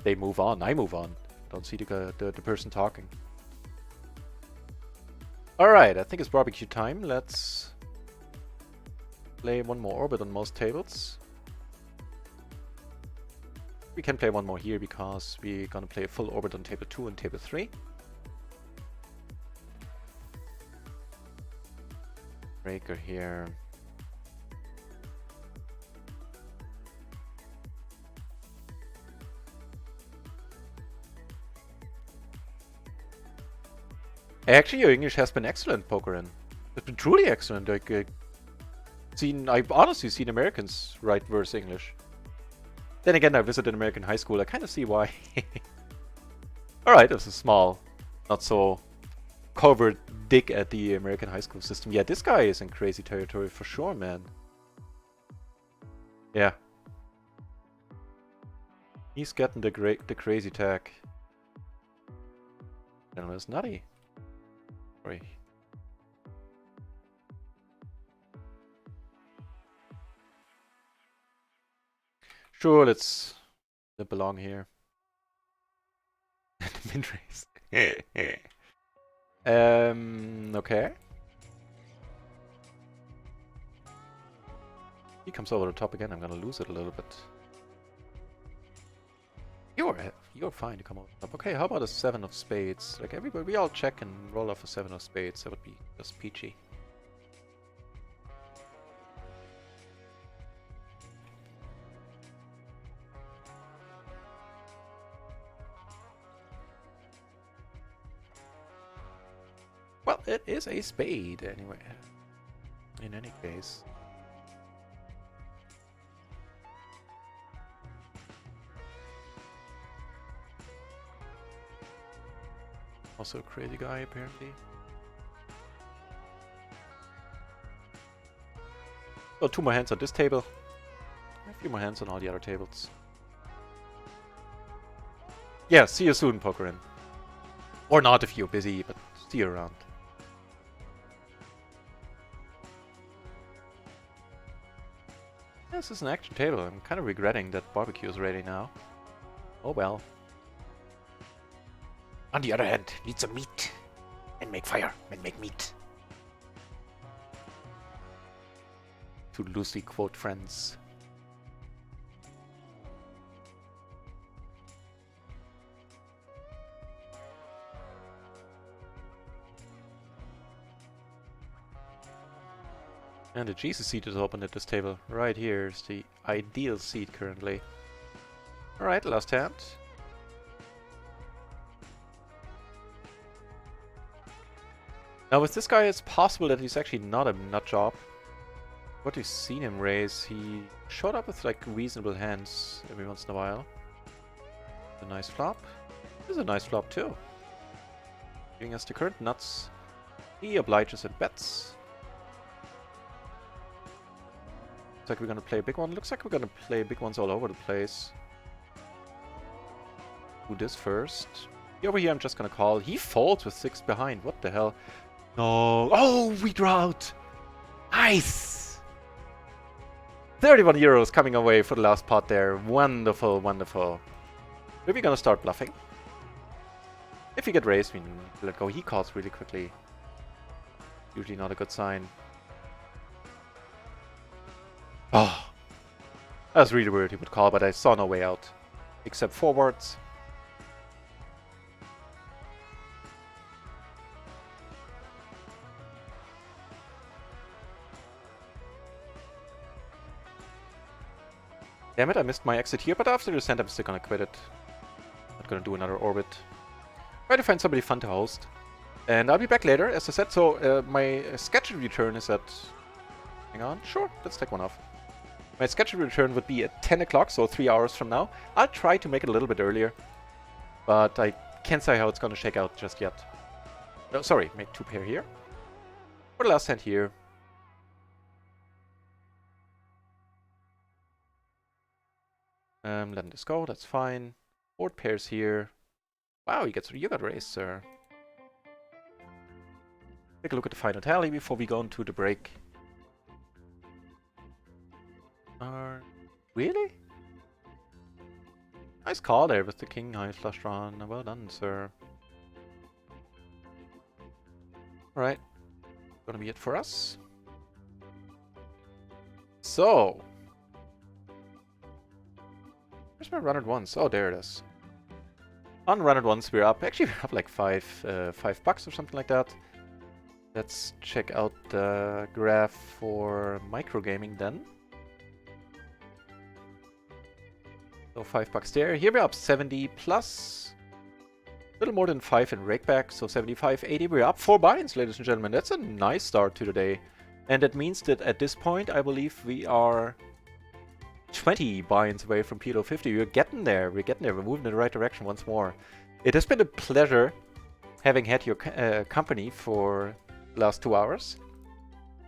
they move on, I move on. Don't see the person talking. Alright, I think it's barbecue time. Let's play one more orbit on most tables. We can play one more here because we're gonna play a full orbit on table 2 and table 3. Breaker here. Actually, your English has been excellent, Pokerin. It's been truly excellent. Like, I've honestly seen Americans write verse English. Then again, I visited American high school. I kind of see why. Alright, this is small. Not so covert dig at the American high school system. Yeah, this guy is in crazy territory for sure, man. Yeah. He's getting the crazy tag. And it's nutty. Sorry. Sure, let's belong here. The min race. Okay. He comes over the top again. I'm gonna lose it a little bit. You're fine to come over the top. Okay, how about a 7 of spades? Like everybody, we all check and roll off a 7 of spades. That would be just peachy. Well, it is a spade anyway. In any case. Also a crazy guy, apparently. Oh, 2 more hands on this table. A few more hands on all the other tables. Yeah, see you soon, Pokerin. Or not if you're busy, but see you around. This is an action table. I'm kind of regretting that barbecue is ready now. Oh well. On the other hand, need some meat. And make fire and make meat. To loosely quote friends. And the Jesus seat is open at this table. Right here is the ideal seat currently. Alright, last hand. Now with this guy, it's possible that he's actually not a nut job. What we've seen him raise, he showed up with like reasonable hands every once in a while. A nice flop. This is a nice flop too. Giving us the current nuts. He obliges and bets. Looks like we're gonna play a big one. Looks like we're gonna play big ones all over the place. Do this first. Over here I'm just gonna call. He folds with 6 behind. What the hell? No. Oh, we draw out. Nice. 31 euros coming away for the last pot there. Wonderful, wonderful. We're gonna start bluffing. If we get raised, we let go. He calls really quickly. Usually not a good sign. Oh. That was really weird he would call, but I saw no way out. Except forwards. Damn it, I missed my exit here, but after the descent I'm still gonna quit it. Not gonna do another orbit. Try to find somebody fun to host. And I'll be back later, as I said, so my scheduled return is at... Hang on, sure, let's take one off. My scheduled return would be at 10 o'clock, so 3 hours from now. I'll try to make it a little bit earlier, but I can't say how it's gonna shake out just yet. No, sorry, make 2 pair here. For the last hand here. Letting this go, that's fine. 4 pairs here. Wow, you got raised, sir. Take a look at the final tally before we go into the break. Really? Nice call there with the king high flush drawn. Well done, sir. Alright. Gonna be it for us. So. Where's my run at once? Oh, there it is. On run at once, we're up. Actually, we're up like $5 bucks or something like that. Let's check out the graph for microgaming then. So $5 there. Here we're up 70 plus. A little more than 5 in rakeback, so 75, 80. We're up 4 buy-ins, ladies and gentlemen. That's a nice start to the day. And that means that at this point, I believe we are 20 buy-ins away from PLO 50. We're getting there. We're getting there. We're moving in the right direction once more. It has been a pleasure having had your company for the last 2 hours.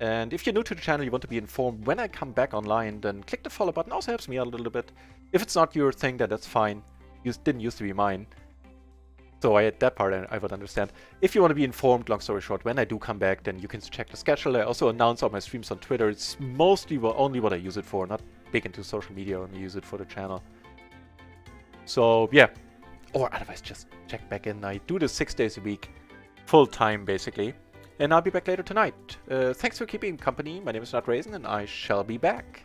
And if you're new to the channel, you want to be informed when I come back online, then click the follow button. Also helps me out a little bit. If it's not your thing, then that's fine. It didn't used to be mine. So that part I would understand. If you want to be informed, long story short, when I do come back, then you can check the schedule. I also announce all my streams on Twitter. It's mostly only what I use it for. Not big into social media, only use it for the channel. So yeah. Or otherwise just check back in. I do this 6 days a week. Full time basically. And I'll be back later tonight. Thanks for keeping company. My name is Not Raisin and I shall be back.